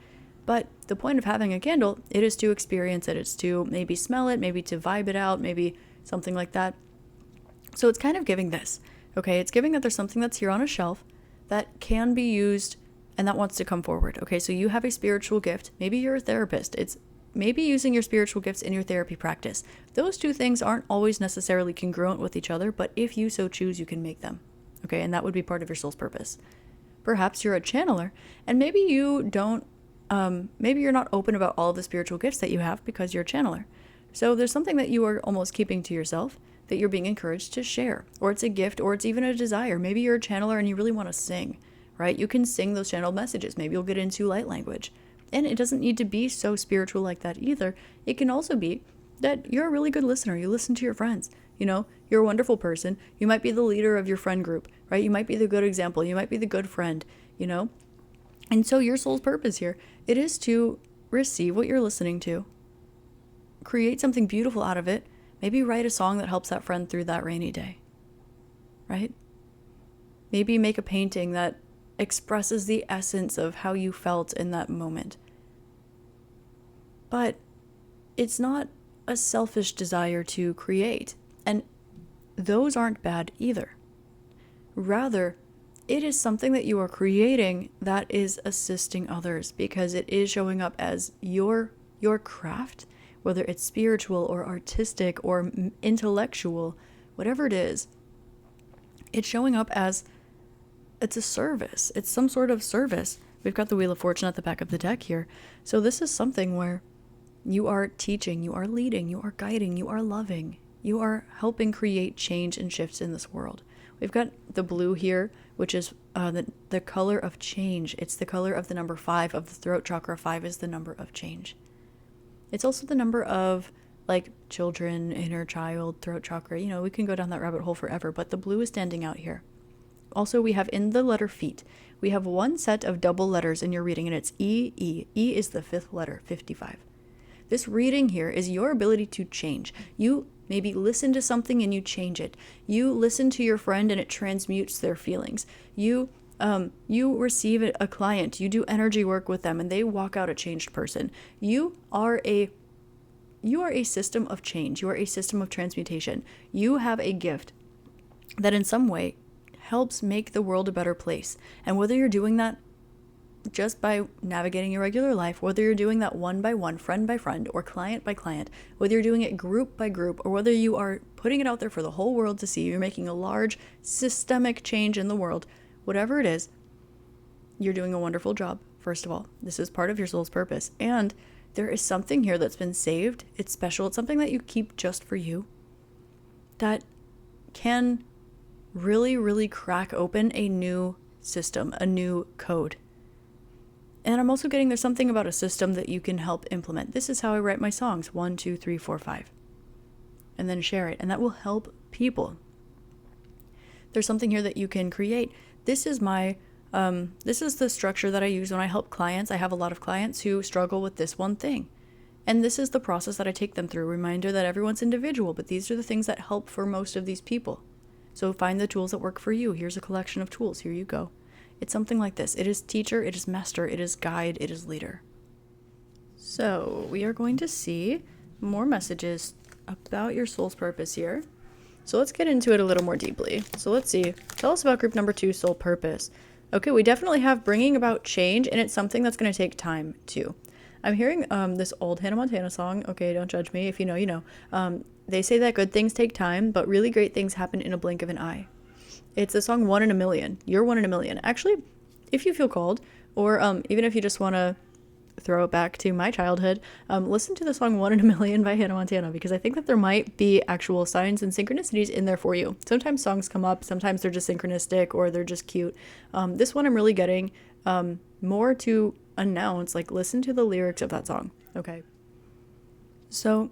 But the point of having a candle, it is to experience it. It's to maybe smell it, maybe to vibe it out, maybe something like that. So it's kind of giving this. Okay, it's giving that there's something that's here on a shelf that can be used and that wants to come forward. Okay, so you have a spiritual gift. Maybe you're a therapist. It's maybe using your spiritual gifts in your therapy practice. Those two things aren't always necessarily congruent with each other, but if you so choose, you can make them. Okay, and that would be part of your soul's purpose. Perhaps you're a channeler, and maybe you don't, maybe you're not open about all of the spiritual gifts that you have because you're a channeler. So there's something that you are almost keeping to yourself that you're being encouraged to share, or it's a gift, or it's even a desire. Maybe you're a channeler and you really want to sing, right? You can sing those channeled messages. Maybe you'll get into light language. And it doesn't need to be so spiritual like that either. It can also be that you're a really good listener. You listen to your friends. You know, you're a wonderful person. You might be the leader of your friend group, right? You might be the good example. You might be the good friend, you know? And so your soul's purpose here, it is to receive what you're listening to, create something beautiful out of it, maybe write a song that helps that friend through that rainy day, right? Maybe make a painting that expresses the essence of how you felt in that moment. But it's not a selfish desire to create, and those aren't bad either. Rather, it is something that you are creating that is assisting others because it is showing up as your craft, whether it's spiritual or artistic or intellectual, whatever it is, it's showing up as it's a service. It's some sort of service. We've got the Wheel of Fortune at the back of the deck here. So this is something where you are teaching, you are leading, you are guiding, you are loving, you are helping create change and shifts in this world. We've got the blue here, which is the color of change. It's the color of the number 5 of the throat chakra. 5 is the number of change. It's also the number of like children, inner child, throat chakra. You know, we can go down that rabbit hole forever, but the blue is standing out here. Also, we have in the letter feet, we have one set of double letters in your reading, and it's E, E. E is the 5th letter, 55. This reading here is your ability to change. You maybe listen to something and you change it. You listen to your friend and it transmutes their feelings. You receive a client, you do energy work with them, and they walk out a changed person. You are a system of change. You are a system of transmutation. You have a gift that in some way helps make the world a better place. And whether you're doing that just by navigating your regular life, whether you're doing that one by one, friend by friend, or client by client, whether you're doing it group by group, or whether you are putting it out there for the whole world to see, you're making a large systemic change in the world, whatever it is, you're doing a wonderful job. First of all, this is part of your soul's purpose. And there is something here that's been saved. It's special. It's something that you keep just for you that can really, really crack open a new system, a new code. And I'm also getting there's something about a system that you can help implement. This is how I write my songs, 1, 2, 3, 4, 5. And then share it. And that will help people. There's something here that you can create. This is the structure that I use when I help clients. I have a lot of clients who struggle with this one thing. And this is the process that I take them through. Reminder that everyone's individual, but these are the things that help for most of these people. So find the tools that work for you. Here's a collection of tools. Here you go. It's something like this. It is teacher, it is master, it is guide, it is leader. So we are going to see more messages about your soul's purpose here. So let's get into it a little more deeply. So let's see. Tell us about group number 2, soul purpose. Okay, we definitely have bringing about change, and it's something that's going to take time too. I'm hearing this old Hannah Montana song. Okay, don't judge me. If you know, you know. They say that good things take time, but really great things happen in a blink of an eye. It's the song 1 in a Million. You're 1 in a million. Actually, if you feel called, or even if you just want to throw it back to my childhood, listen to the song 1 in a Million by Hannah Montana, because I think that there might be actual signs and synchronicities in there for you. Sometimes songs come up, sometimes they're just synchronistic, or they're just cute. This one I'm really getting more to announce, like listen to the lyrics of that song, okay? So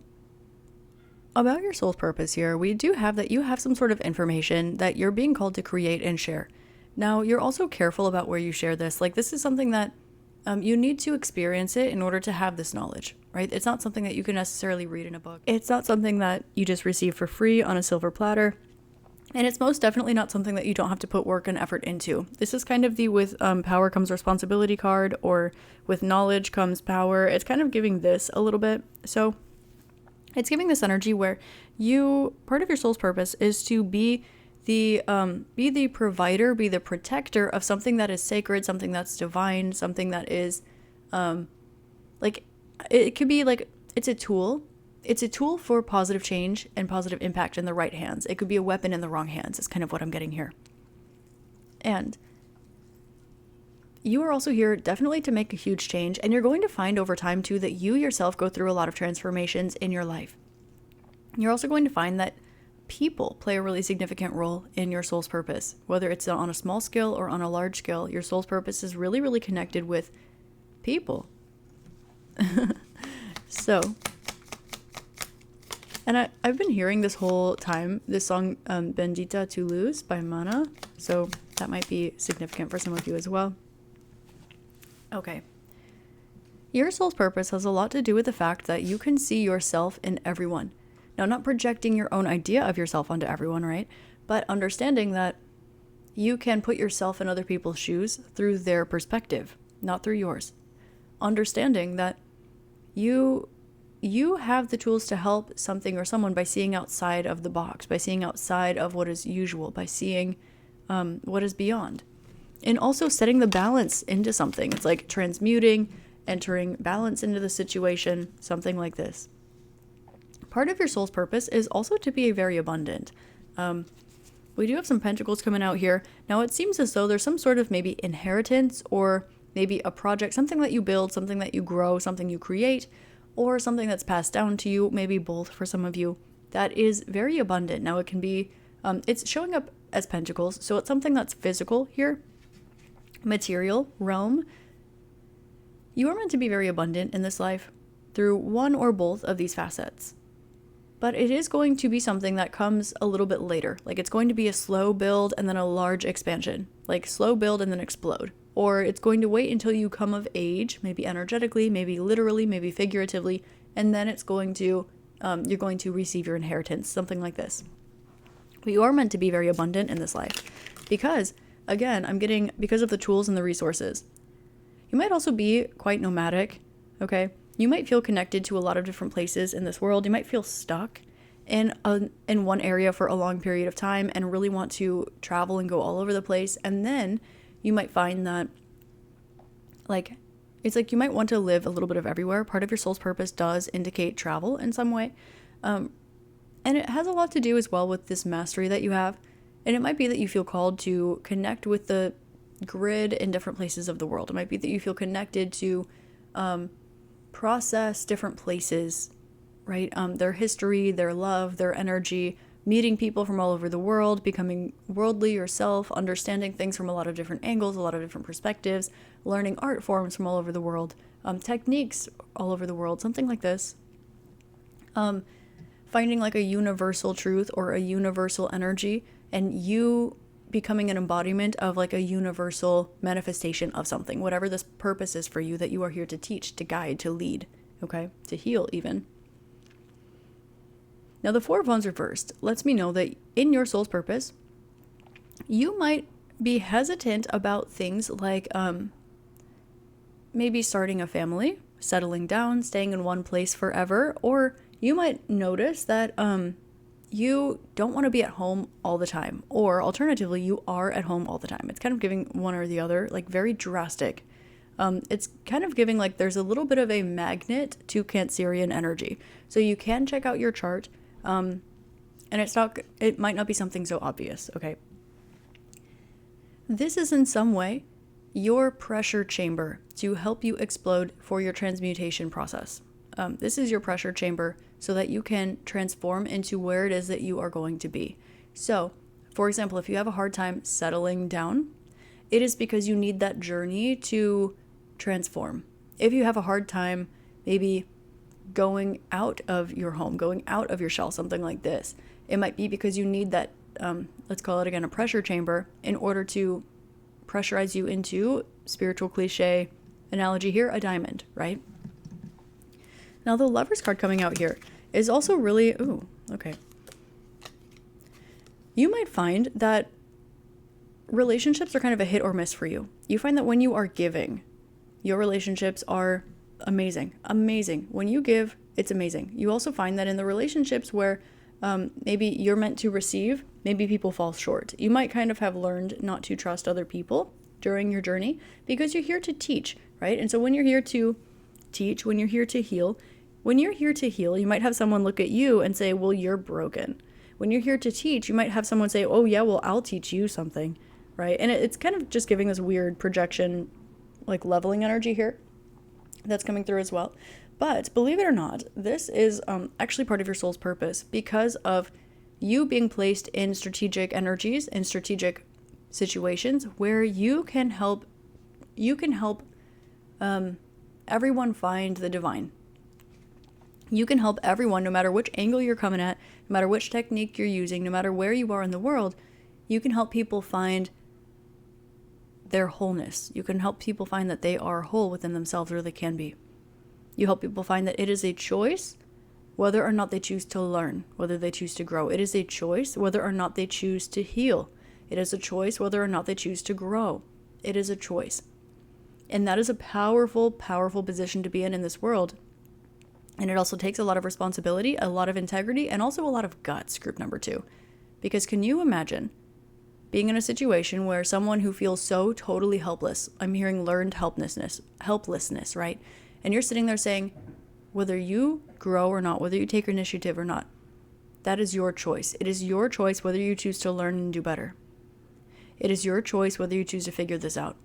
about your soul's purpose here, we do have that you have some sort of information that you're being called to create and share. Now, you're also careful about where you share this. Like, this is something that you need to experience it in order to have this knowledge, right? It's not something that you can necessarily read in a book. It's not something that you just receive for free on a silver platter. And it's most definitely not something that you don't have to put work and effort into. This is kind of the with power comes responsibility card, or with knowledge comes power. It's kind of giving this a little bit. So it's giving this energy where part of your soul's purpose is to be be the provider, be the protector of something that is sacred, something that's divine, something that is like, it could be like, it's a tool. It's a tool for positive change and positive impact in the right hands. It could be a weapon in the wrong hands, is kind of what I'm getting here. And you are also here definitely to make a huge change. And you're going to find over time too that you yourself go through a lot of transformations in your life. You're also going to find that people play a really significant role in your soul's purpose. Whether it's on a small scale or on a large scale, your soul's purpose is really, really connected with people. So, and I've been hearing this whole time this song, Bendita Tu Luz by Mana. So that might be significant for some of you as well. Okay. Your soul's purpose has a lot to do with the fact that you can see yourself in everyone. Now, not projecting your own idea of yourself onto everyone, right? But understanding that you can put yourself in other people's shoes through their perspective, not through yours. Understanding that you have the tools to help something or someone by seeing outside of the box, by seeing outside of what is usual, by seeing what is beyond. And also setting the balance into something. It's like transmuting, entering balance into the situation, something like this. Part of your soul's purpose is also to be very abundant. We do have some pentacles coming out here. Now it seems as though there's some sort of maybe inheritance or maybe a project, something that you build, something that you grow, something you create, or something that's passed down to you, maybe both for some of you, that is very abundant. Now it can be, it's showing up as pentacles, so it's something that's physical here, material realm. You are meant to be very abundant in this life through one or both of these facets. But it is going to be something that comes a little bit later. Like it's going to be a slow build and then a large expansion. Like slow build and then explode. Or it's going to wait until you come of age, maybe energetically, maybe literally, maybe figuratively, and then it's going to, you're going to receive your inheritance, something like this. But you are meant to be very abundant in this life. Because, again, because of the tools and the resources. You might also be quite nomadic, okay? You might feel connected to a lot of different places in this world. You might feel stuck in one area for a long period of time and really want to travel and go all over the place. And then you might find that, like, it's like you might want to live a little bit of everywhere. Part of your soul's purpose does indicate travel in some way. And it has a lot to do as well with this mastery that you have. And it might be that you feel called to connect with the grid in different places of the world. It might be that you feel connected to process different places, right? Their history, their love, their energy, meeting people from all over the world, becoming worldly yourself, understanding things from a lot of different angles, a lot of different perspectives, learning art forms from all over the world, techniques all over the world, something like this. Finding like a universal truth or a universal energy, and you becoming an embodiment of like a universal manifestation of something, whatever this purpose is for you that you are here to teach, to guide, to lead, okay? To heal even. Now the Four of Wands reversed lets me know that in your soul's purpose, you might be hesitant about things like maybe starting a family, settling down, staying in one place forever, or you might notice that you don't want to be at home all the time, or alternatively, you are at home all the time. It's kind of giving one or the other, like very drastic. It's kind of giving like there's a little bit of a magnet to Cancerian energy. So you can check out your chart, and it might not be something so obvious, okay? This is in some way your pressure chamber to help you explode for your transmutation process. This is your pressure chamber so that you can transform into where it is that you are going to be. So, for example, if you have a hard time settling down, it is because you need that journey to transform. If you have a hard time maybe going out of your home, going out of your shell, something like this, it might be because you need that, let's call it again, a pressure chamber in order to pressurize you into, spiritual cliche analogy here, a diamond, right? Now the Lovers card coming out here is also really, okay. You might find that relationships are kind of a hit or miss for you. You find that when you are giving, your relationships are amazing. When you give, it's amazing. You also find that in the relationships where Maybe you're meant to receive, maybe people fall short. You might kind of have learned not to trust other people during your journey because you're here to teach, right? And so when you're here to teach, when you're here to heal, you might have someone look at you and say, well, you're broken. When you're here to teach, you might have someone say, oh yeah, well, I'll teach you something, right? And it's kind of just giving this weird projection, like leveling energy here that's coming through as well. But believe it or not, this is actually part of your soul's purpose because of you being placed in strategic energies and strategic situations where you can help everyone find the divine. You can help everyone, no matter which angle you're coming at, no matter which technique you're using, no matter where you are in the world, you can help people find their wholeness. You can help people find that they are whole within themselves, or they can be. You help people find that it is a choice whether or not they choose to learn, whether they choose to grow. It is a choice whether or not they choose to heal. It is a choice whether or not they choose to grow. It is a choice. And that is a powerful, powerful position to be in this world. And it also takes a lot of responsibility, a lot of integrity, and also a lot of guts, group number 2. Because can you imagine being in a situation where someone who feels so totally helpless, I'm hearing learned helplessness, right? And you're sitting there saying, whether you grow or not, whether you take initiative or not, that is your choice. It is your choice whether you choose to learn and do better. It is your choice whether you choose to figure this out,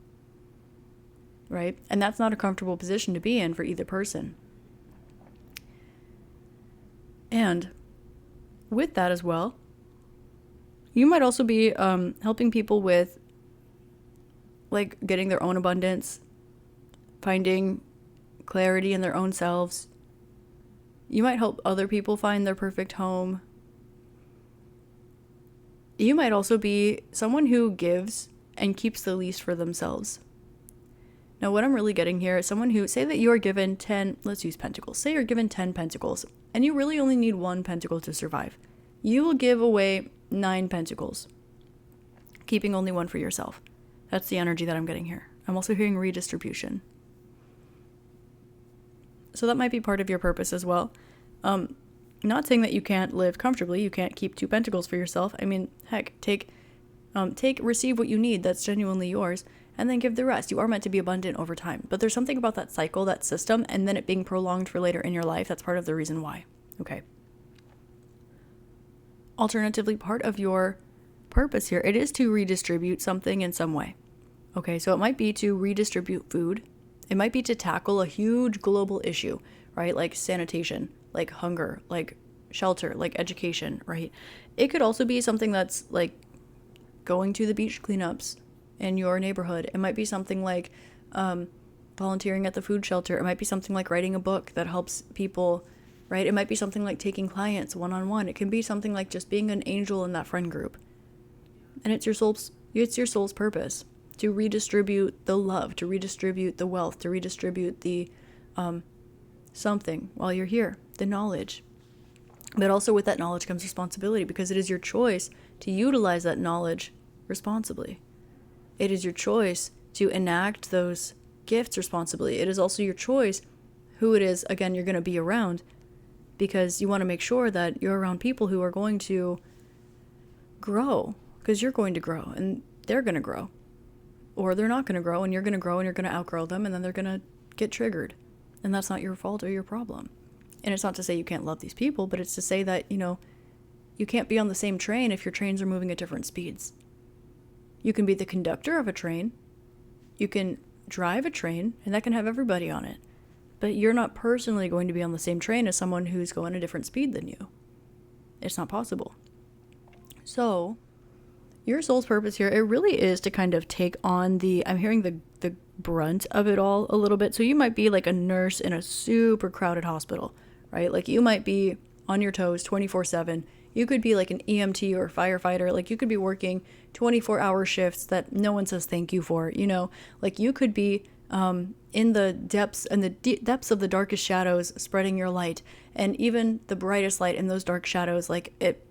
right? And that's not a comfortable position to be in for either person. And with that as well, you might also be helping people with like getting their own abundance, finding clarity in their own selves. You might help other people find their perfect home. You might also be someone who gives and keeps the least for themselves. Now, what I'm really getting here is someone who, say that you are given 10, let's use pentacles. Say you're given 10 pentacles and you really only need 1 pentacle to survive. You will give away 9 pentacles, keeping only 1 for yourself. That's the energy that I'm getting here. I'm also hearing redistribution. So that might be part of your purpose as well. Not saying that you can't live comfortably, you can't keep 2 pentacles for yourself. I mean, heck, receive what you need that's genuinely yours, and then give the rest. You are meant to be abundant over time. But there's something about that cycle, that system, and then it being prolonged for later in your life. That's part of the reason why. Okay. Alternatively, part of your purpose here, it is to redistribute something in some way. Okay, so it might be to redistribute food. It might be to tackle a huge global issue, right? Like sanitation, like hunger, like shelter, like education, right? It could also be something that's like going to the beach cleanups in your neighborhood. It might be something like volunteering at the food shelter. It might be something like writing a book that helps people, right? It might be something like taking clients one-on-one. It can be something like just being an angel in that friend group. And it's your soul's purpose to redistribute the love, to redistribute the wealth, to redistribute the something while you're here, the knowledge. But also with that knowledge comes responsibility, because it is your choice to utilize that knowledge responsibly. It is your choice to enact those gifts responsibly. It is also your choice who it is, again, you're going to be around, because you want to make sure that you're around people who are going to grow, because you're going to grow and they're going to grow. Or they're not going to grow and you're going to grow and you're going to outgrow them, and then they're going to get triggered. And that's not your fault or your problem. And it's not to say you can't love these people, but it's to say that, you can't be on the same train if your trains are moving at different speeds. You can be the conductor of a train. You can drive a train, and that can have everybody on it. But you're not personally going to be on the same train as someone who's going a different speed than you. It's not possible. So, your soul's purpose here, it really is to kind of take on I'm hearing the brunt of it all a little bit. So you might be like a nurse in a super crowded hospital, right? Like you might be on your toes 24/7. You could be like an EMT or firefighter. Like you could be working 24-hour shifts that no one says thank you for, like you could be in the depths of the darkest shadows, spreading your light, and even the brightest light in those dark shadows, like it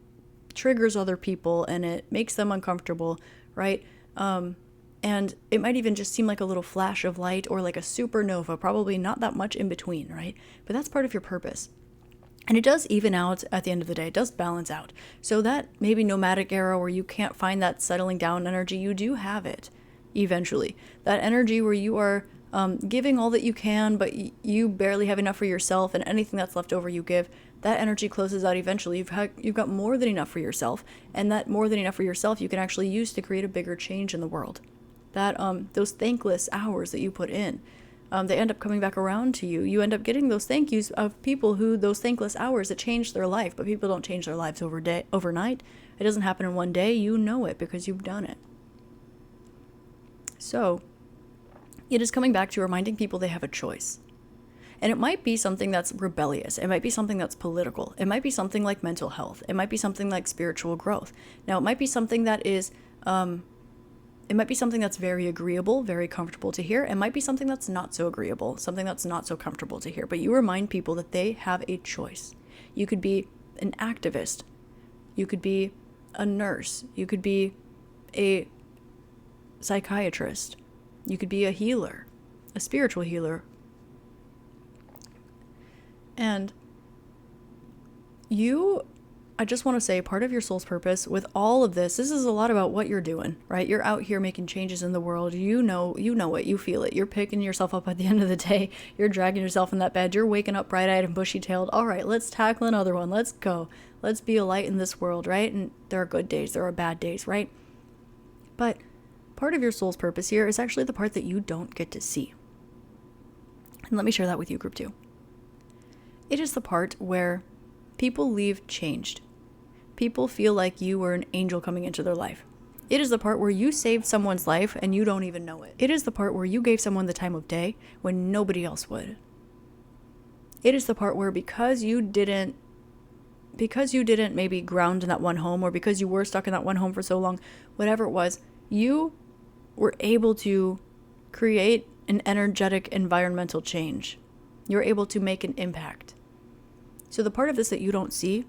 triggers other people and it makes them uncomfortable, right? And it might even just seem like a little flash of light or like a supernova, probably not that much in between, right? But that's part of your purpose. And it does even out at the end of the day. It does balance out. So that maybe nomadic era where you can't find that settling down energy, you do have it eventually. That energy where you are giving all that you can, but you barely have enough for yourself, and anything that's left over you give, that energy closes out eventually. You've got more than enough for yourself, and that more than enough for yourself you can actually use to create a bigger change in the world. That those thankless hours that you put in, they end up coming back around to you. You end up getting those thank yous of people who, those thankless hours that changed their life, but people don't change their lives overnight. It doesn't happen in one day. You know it because you've done it. So it is coming back to reminding people they have a choice. And it might be something that's rebellious. It might be something that's political. It might be something like mental health. It might be something like spiritual growth. Now, it might be something that is, it might be something that's very agreeable, very comfortable to hear. It might be something that's not so agreeable, something that's not so comfortable to hear. But you remind people that they have a choice. You could be an activist. You could be a nurse. You could be a psychiatrist. You could be a healer, a spiritual healer. And I just want to say, part of your soul's purpose with all of this is a lot about what you're doing, right? You're out here making changes in the world. You know it, you feel it. You're picking yourself up at the end of the day. You're dragging yourself in that bed. You're waking up bright-eyed and bushy-tailed. All right, let's tackle another one. Let's go. Let's be a light in this world, right? And there are good days. There are bad days, right? But part of your soul's purpose here is actually the part that you don't get to see. And let me share that with you, group 2. It is the part where people leave changed. People feel like you were an angel coming into their life. It is the part where you saved someone's life and you don't even know it. It is the part where you gave someone the time of day when nobody else would. It is the part where because you didn't maybe ground in that one home, or because you were stuck in that one home for so long, whatever it was, you were able to create an energetic environmental change. You're able to make an impact. So the part of this that you don't see,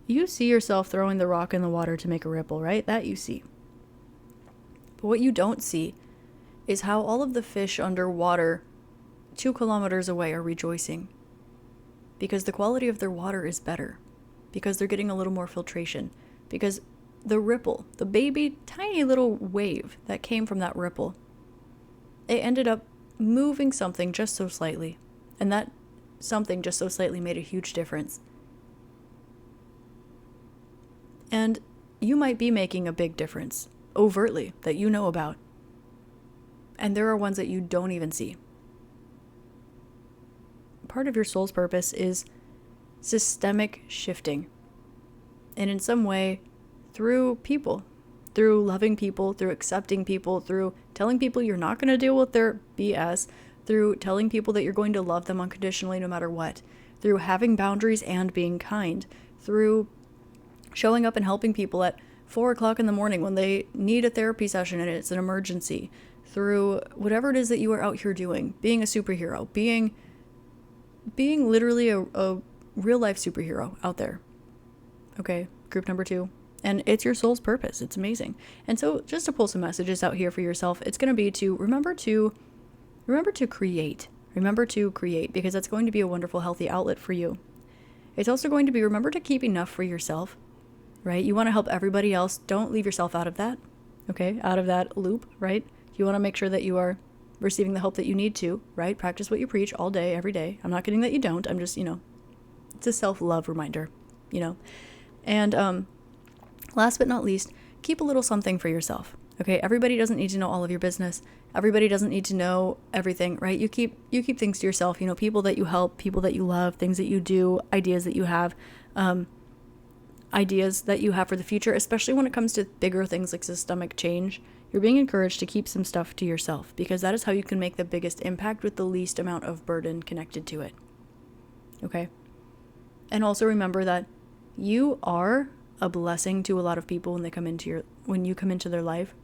you see yourself throwing the rock in the water to make a ripple, right? That you see. But what you don't see is how all of the fish underwater 2 kilometers away are rejoicing. Because the quality of their water is better. Because they're getting a little more filtration. Because the ripple, the baby tiny little wave that came from that ripple, it ended up moving something just so slightly. And that something just so slightly made a huge difference. And you might be making a big difference, overtly, that you know about. And there are ones that you don't even see. Part of your soul's purpose is systemic shifting. And in some way, through people, through loving people, through accepting people, through telling people you're not going to deal with their BS, through telling people that you're going to love them unconditionally no matter what, through having boundaries and being kind, through showing up and helping people at 4 o'clock in the morning when they need a therapy session and it's an emergency, through whatever it is that you are out here doing, being a superhero, being literally a real life superhero out there. Okay, group number 2. And it's your soul's purpose. It's amazing. And so just to pull some messages out here for yourself, it's going to be to remember to create. Remember to create, because that's going to be a wonderful, healthy outlet for you. It's also going to be, remember to keep enough for yourself, right? You want to help everybody else. Don't leave yourself out of that, okay? Out of that loop, right? You want to make sure that you are receiving the help that you need to, right? Practice what you preach all day, every day. I'm not kidding that you don't. I'm just, it's a self-love reminder, And last but not least, keep a little something for yourself. Okay, everybody doesn't need to know all of your business. Everybody doesn't need to know everything, right? You keep things to yourself. People that you help, people that you love, things that you do, ideas that you have for the future, especially when it comes to bigger things like systemic change. You're being encouraged to keep some stuff to yourself, because that is how you can make the biggest impact with the least amount of burden connected to it. Okay? And also remember that you are a blessing to a lot of people when you come into their life.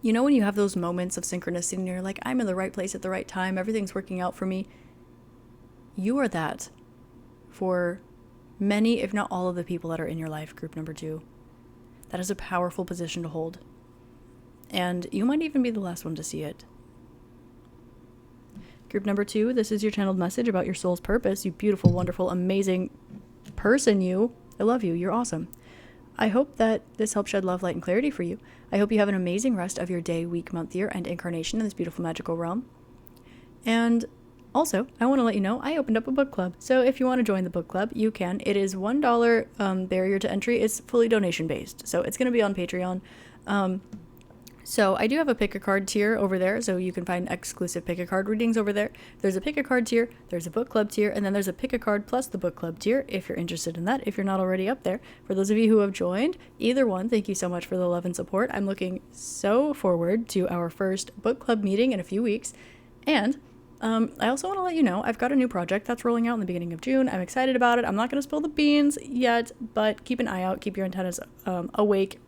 When you have those moments of synchronicity and you're like, I'm in the right place at the right time, everything's working out for me. You are that for many, if not all of the people that are in your life, group number 2. That is a powerful position to hold. And you might even be the last one to see it. Group number 2, this is your channeled message about your soul's purpose. You beautiful, wonderful, amazing person, you. I love you. You're awesome. I hope that this helps shed love, light, and clarity for you. I hope you have an amazing rest of your day, week, month, year, and incarnation in this beautiful, magical realm. And also, I want to let you know I opened up a book club. So if you want to join the book club, you can. It is $1 barrier to entry. It's fully donation based. So it's going to be on Patreon. So I do have a pick a card tier over there, so you can find exclusive pick a card readings over there. There's a pick a card tier, there's a book club tier, and then there's a pick a card plus the book club tier if you're interested in that, if you're not already up there. For those of you who have joined, either one, thank you so much for the love and support. I'm looking so forward to our first book club meeting in a few weeks. And I also want to let you know I've got a new project that's rolling out in the beginning of June. I'm excited about it. I'm not going to spill the beans yet, but keep an eye out, keep your antennas awake.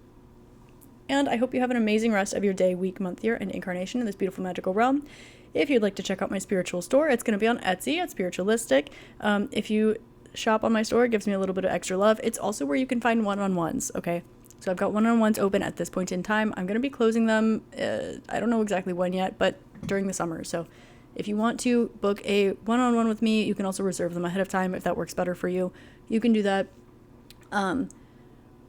And I hope you have an amazing rest of your day, week, month, year, and incarnation in this beautiful magical realm. If you'd like to check out my spiritual store, it's going to be on Etsy at Spiritualistik. If you shop on my store, it gives me a little bit of extra love. It's also where you can find one-on-ones, okay? So I've got one-on-ones open at this point in time. I'm going to be closing them, I don't know exactly when yet, but during the summer. So if you want to book a one-on-one with me, you can also reserve them ahead of time if that works better for you. You can do that.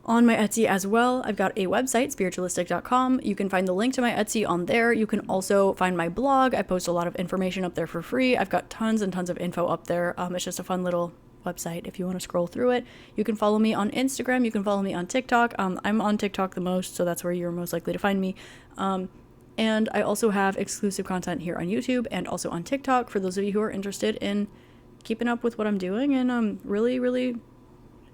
On my Etsy as well, I've got a website, spiritualistik.com. You can find the link to my Etsy on there. You can also find my blog. I post a lot of information up there for free. I've got tons and tons of info up there. It's just a fun little website if you want to scroll through it. You can follow me on Instagram. You can follow me on TikTok. I'm on TikTok the most, so that's where you're most likely to find me. And I also have exclusive content here on YouTube and also on TikTok for those of you who are interested in keeping up with what I'm doing and really, really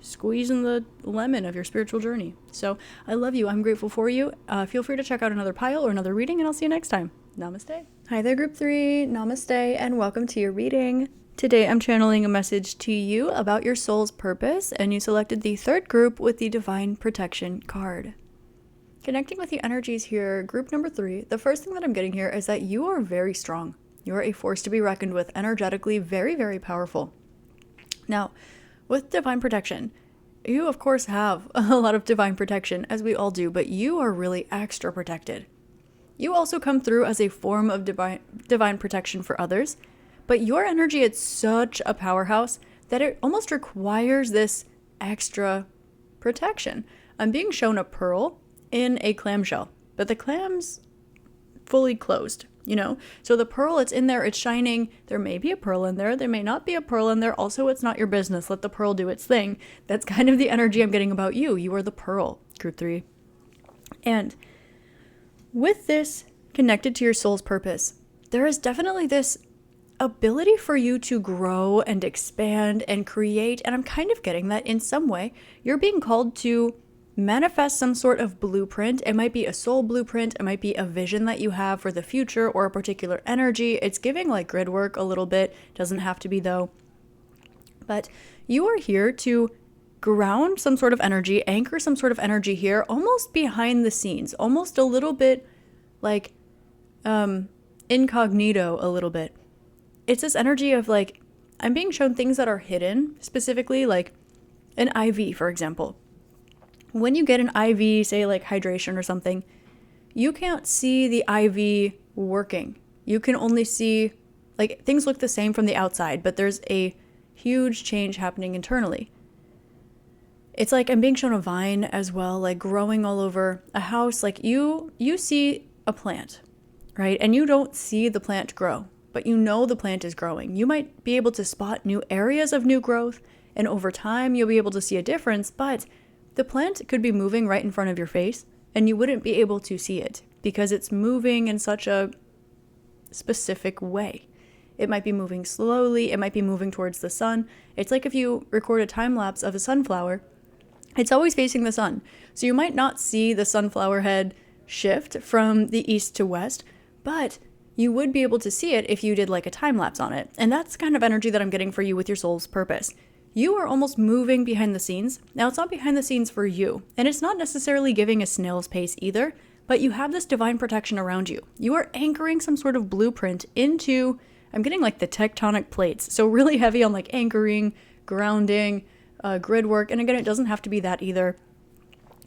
squeezing the lemon of your spiritual journey. So I love you. I'm grateful for you. Feel free to check out another pile or another reading, and I'll see you next time. Namaste. Hi there, Group 3. Namaste, and welcome to your reading. Today I'm channeling a message to you about your soul's purpose, and you selected the third group with the Divine Protection card. Connecting with the energies here, group number 3, the first thing that I'm getting here is that you are very strong. You are a force to be reckoned with, energetically very, very powerful. Now, with divine protection, you of course have a lot of divine protection, as we all do, but you are really extra protected. You also come through as a form of divine protection for others, but your energy is such a powerhouse that it almost requires this extra protection. I'm being shown a pearl in a clamshell, but the clam's fully closed. So the pearl, it's in there, it's shining. There may be a pearl in there. There may not be a pearl in there. Also, it's not your business. Let the pearl do its thing. That's kind of the energy I'm getting about you. You are the pearl, group 3. And with this connected to your soul's purpose, there is definitely this ability for you to grow and expand and create. And I'm kind of getting that in some way. You're being called to manifest some sort of blueprint. It might be a soul blueprint. It might be a vision that you have for the future or a particular energy. It's giving like grid work a little bit. Doesn't have to be though. But you are here to ground some sort of energy, anchor some sort of energy here, almost behind the scenes, almost a little bit like incognito a little bit. It's this energy of like, I'm being shown things that are hidden, specifically like an IV, for example. When you get an IV, say like hydration or something, you can't see the IV working. You can only see, like, things look the same from the outside, but there's a huge change happening internally. It's like I'm being shown a vine as well, like growing all over a house. Like you see a plant, right? And you don't see the plant grow, but you know the plant is growing. You might be able to spot new areas of new growth, and over time you'll be able to see a difference, but the plant could be moving right in front of your face and you wouldn't be able to see it because it's moving in such a specific way. It might be moving slowly. It might be moving towards the sun. It's like if you record a time lapse of a sunflower, it's always facing the sun. So you might not see the sunflower head shift from the east to west, but you would be able to see it if you did like a time lapse on it. And that's kind of energy that I'm getting for you with your soul's purpose. You are almost moving behind the scenes. Now, it's not behind the scenes for you, and it's not necessarily giving a snail's pace either, but you have this divine protection around you. You are anchoring some sort of blueprint into, I'm getting like the tectonic plates, so really heavy on like anchoring, grounding, grid work, and again, it doesn't have to be that either.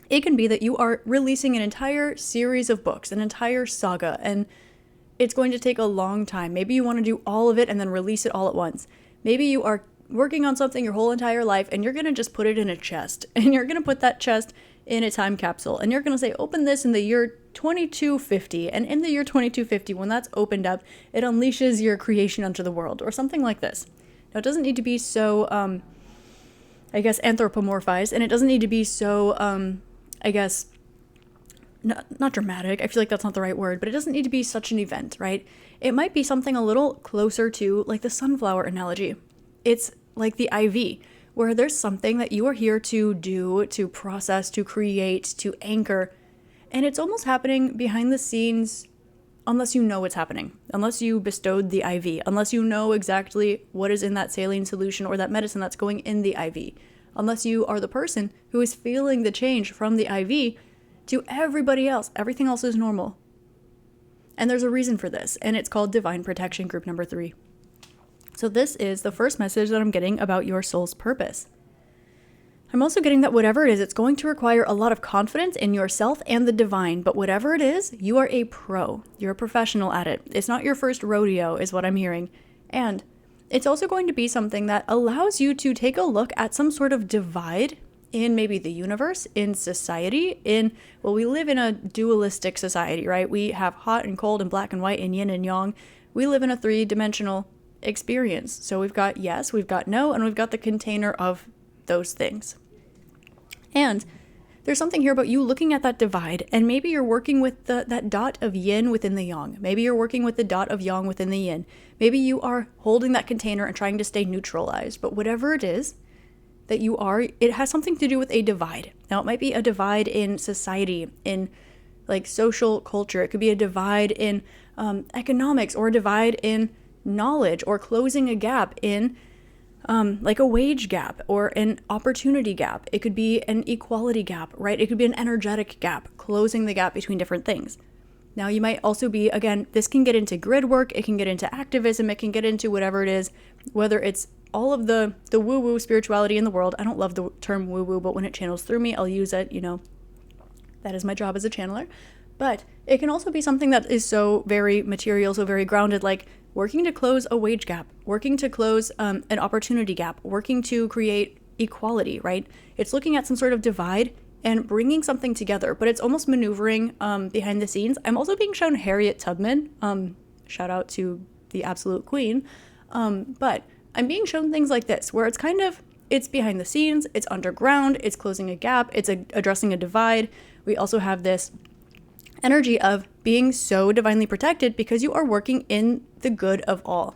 It can be that you are releasing an entire series of books, an entire saga, and it's going to take a long time. Maybe you want to do all of it and then release it all at once. Maybe you are working on something your whole entire life and you're going to just put it in a chest, and you're going to put that chest in a time capsule, and you're going to say, open this in the year 2250. And in the year 2250, when that's opened up, it unleashes your creation onto the world, or something like this. Now, it doesn't need to be so, anthropomorphized, and it doesn't need to be so, not dramatic. I feel like that's not the right word, but it doesn't need to be such an event, right? It might be something a little closer to like the sunflower analogy. It's like the IV, where there's something that you are here to do, to process, to create, to anchor. And it's almost happening behind the scenes, unless you know what's happening, unless you bestowed the IV, unless you know exactly what is in that saline solution or that medicine that's going in the IV, unless you are the person who is feeling the change from the IV to everybody else. Everything else is normal. And there's a reason for this, and it's called Divine Protection, group number 3. So this is the first message that I'm getting about your soul's purpose. I'm also getting that whatever it is, it's going to require a lot of confidence in yourself and the divine, but whatever it is, you are a pro. You're a professional at it. It's not your first rodeo, is what I'm hearing. And it's also going to be something that allows you to take a look at some sort of divide in maybe the universe, in society, we live in a dualistic society, right? We have hot and cold and black and white and yin and yang. We live in a 3-dimensional experience. So we've got yes, we've got no, and we've got the container of those things. And there's something here about you looking at that divide, and maybe you're working with that dot of yin within the yang. Maybe you're working with the dot of yang within the yin. Maybe you are holding that container and trying to stay neutralized. But whatever it is that you are, it has something to do with a divide. Now, it might be a divide in society, in like social culture. It could be a divide in economics, or a divide in knowledge, or closing a gap in like a wage gap or an opportunity gap. It could be an equality gap, right? It could be an energetic gap, closing the gap between different things. Now, you might also be, again, this can get into grid work, it can get into activism, it can get into whatever it is, whether it's all of the woo-woo spirituality in the world. I don't love the term woo-woo, but when it channels through me, I'll use it, that is my job as a channeler. But it can also be something that is so very material, so very grounded, like working to close a wage gap, working to close an opportunity gap, working to create equality, right? It's looking at some sort of divide and bringing something together, but it's almost maneuvering behind the scenes. I'm also being shown Harriet Tubman, shout out to the absolute queen, but I'm being shown things like this, where it's behind the scenes, it's underground, it's closing a gap, it's addressing a divide. We also have this energy of being so divinely protected because you are working in the good of all.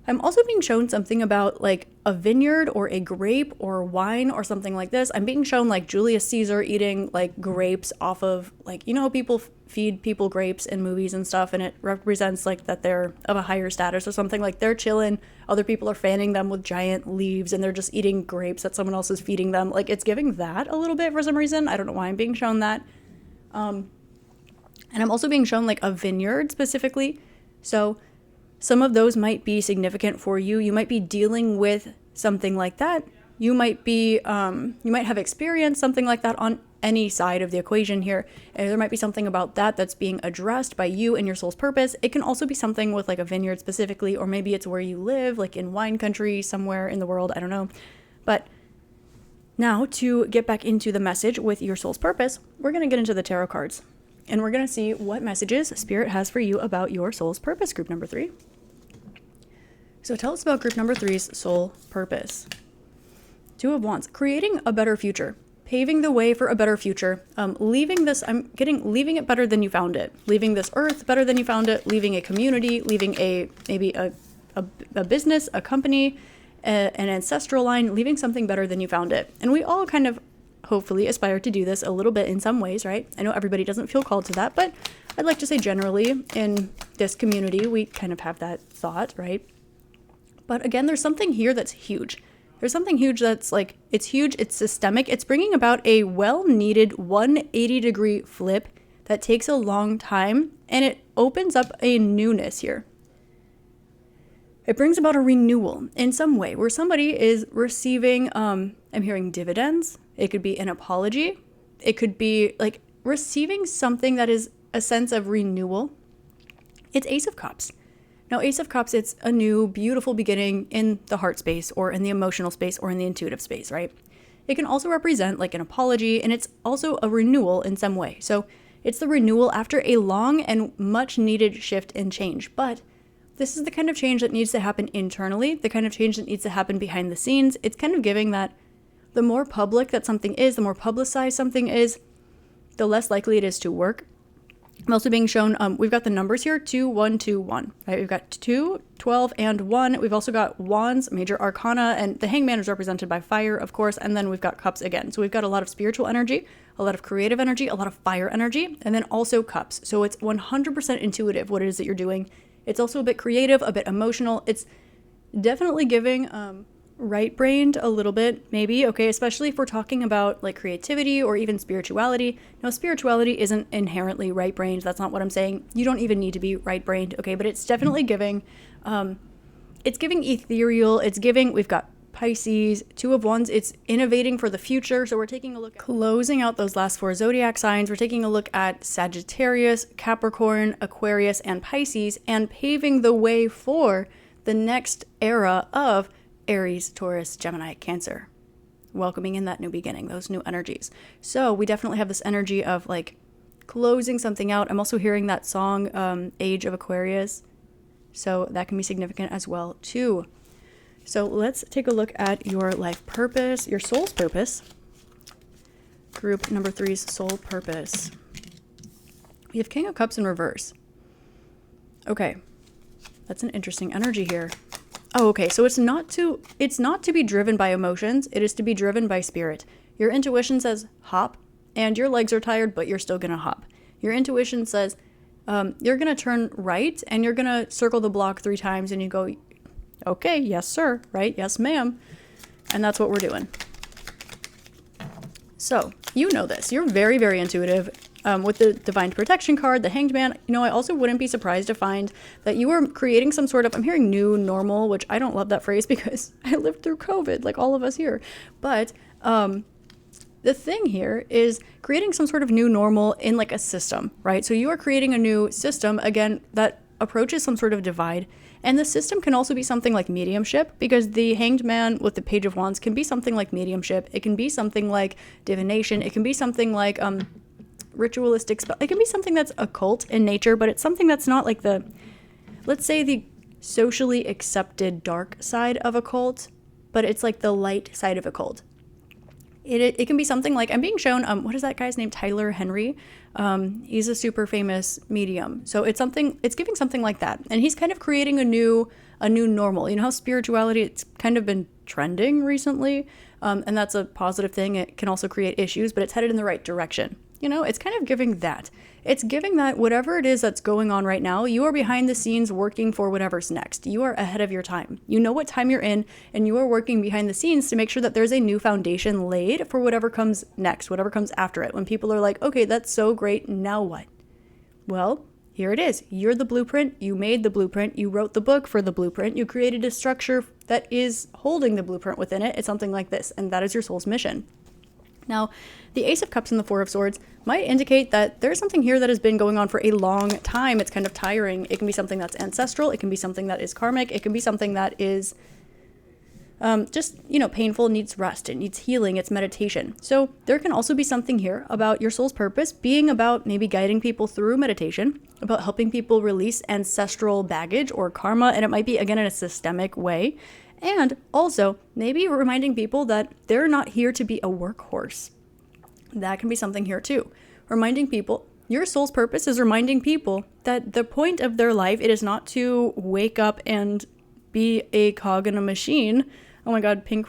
I'm also being shown something about like a vineyard or a grape or wine or something like this. I'm being shown like Julius Caesar eating like grapes off of like, how people feed people grapes in movies and stuff, and it represents like that they're of a higher status or something. Like they're chilling, other people are fanning them with giant leaves, and they're just eating grapes that someone else is feeding them. Like it's giving that a little bit for some reason. I don't know why I'm being shown that. And I'm also being shown like a vineyard specifically. So some of those might be significant for you. You might be dealing with something like that. You might have experienced something like that on any side of the equation here. And there might be something about that that's being addressed by you and your soul's purpose. It can also be something with like a vineyard specifically, or maybe it's where you live, like in wine country somewhere in the world. I don't know. But now to get back into the message with your soul's purpose, we're going to get into the tarot cards. And we're going to see what messages Spirit has for you about your soul's purpose, group number 3. So tell us about group number 3's soul purpose. 2 of Wands, creating a better future, paving the way for a better future, leaving it better than you found it, leaving this earth better than you found it, leaving a community, leaving maybe a business, a company, an ancestral line, leaving something better than you found it. And we all kind of hopefully aspire to do this a little bit in some ways, right? I know everybody doesn't feel called to that, but I'd like to say generally in this community, we kind of have that thought, right? But again, there's something here that's huge. There's something huge that's like, it's huge, it's systemic, it's bringing about a well-needed 180-degree flip that takes a long time, and it opens up a newness here. It brings about a renewal in some way where somebody is receiving, I'm hearing dividends. It could be an apology. It could be like receiving something that is a sense of renewal. It's Ace of Cups. Now, Ace of Cups, it's a new, beautiful beginning in the heart space or in the emotional space or in the intuitive space, right? It can also represent like an apology, and it's also a renewal in some way. So it's the renewal after a long and much needed shift and change. But this is the kind of change that needs to happen internally, the kind of change that needs to happen behind the scenes. It's kind of giving that the more public that something is, the more publicized something is, the less likely it is to work. I'm also being shown, we've got the numbers here, 2, 1, 2, 1, right? We've got 2, 12, and 1. We've also got wands, major arcana, and the hangman is represented by fire, of course, and then we've got cups again. So we've got a lot of spiritual energy, a lot of creative energy, a lot of fire energy, and then also cups. So it's 100% intuitive what it is that you're doing. It's also a bit creative, a bit emotional. It's definitely giving right-brained a little bit, maybe, okay, especially if we're talking about like creativity or even spirituality. Now, spirituality isn't inherently right-brained. That's not what I'm saying. You don't even need to be right-brained, okay, but it's definitely giving, it's giving ethereal, it's giving, we've got Pisces, 2 of Wands, it's innovating for the future. So we're taking a look at closing out those last 4 zodiac signs. We're taking a look at Sagittarius, Capricorn, Aquarius, and Pisces, and paving the way for the next era of Aries, Taurus, Gemini, Cancer, welcoming in that new beginning, those new energies. So we definitely have this energy of like closing something out. I'm also hearing that song, Age of Aquarius. So that can be significant as well too. So let's take a look at your life purpose, your soul's purpose. Group number 3's soul purpose. We have King of Cups in reverse. Okay, that's an interesting energy here. Oh, okay. So it's not to be driven by emotions. It is to be driven by spirit. Your intuition says hop, and your legs are tired, but you're still gonna hop. Your intuition says you're gonna turn right, and you're gonna circle the block 3 times, and you go, okay, yes, sir, right? Yes, ma'am. And that's what we're doing. So you know this. You're very, very intuitive. With the Divine Protection card, the Hanged Man, you know, I also wouldn't be surprised to find that you are creating some sort of, I'm hearing new normal, which I don't love that phrase because I lived through COVID, like all of us here. But the thing here is creating some sort of new normal in like a system, right? So you are creating a new system, again, that approaches some sort of divide. And the system can also be something like mediumship, because the Hanged Man with the Page of Wands can be something like mediumship. It can be something like divination. It can be something like ritualistic spell. It can be something that's occult in nature, but it's something that's not like the, let's say, the socially accepted dark side of occult, but it's like the light side of occult. It can be something like, I'm being shown, what is that guy's name? Tyler Henry. He's a super famous medium. So it's giving something like that. And he's kind of creating a new normal. You know how spirituality, it's kind of been trending recently. And that's a positive thing. It can also create issues, but it's headed in the right direction. You know, it's kind of giving that. It's giving that whatever it is that's going on right now, you are behind the scenes working for whatever's next. You are ahead of your time. You know what time you're in, and you are working behind the scenes to make sure that there's a new foundation laid for whatever comes next, whatever comes after it. When people are like, okay, that's so great, now what? Well, here it is. You're the blueprint. You made the blueprint. You wrote the book for the blueprint. You created a structure that is holding the blueprint within it. It's something like this, and that is your soul's mission. Now, the Ace of Cups and the 4 of Swords might indicate that there's something here that has been going on for a long time. It's kind of tiring. It can be something that's ancestral. It can be something that is karmic. It can be something that is just, you know, painful, needs rest. It needs healing. It's meditation. So there can also be something here about your soul's purpose being about maybe guiding people through meditation, about helping people release ancestral baggage or karma. And it might be, again, in a systemic way. And also maybe reminding people that they're not here to be a workhorse. That can be something here too. Reminding people, your soul's purpose is reminding people that the point of their life, it is not to wake up and be a cog in a machine. Oh my God, Pink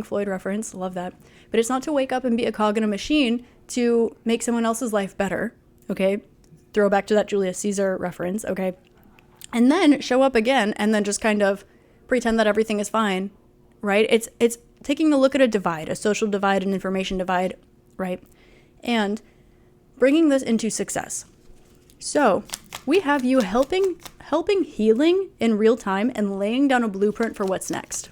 Floyd reference, love that. But it's not to wake up and be a cog in a machine to make someone else's life better, okay? Throw back to that Julius Caesar reference, okay? And then show up again and then just kind of pretend that everything is fine, right? It's taking a look at a divide, a social divide, an information divide, right? And bringing this into success. So we have you helping healing in real time and laying down a blueprint for what's next.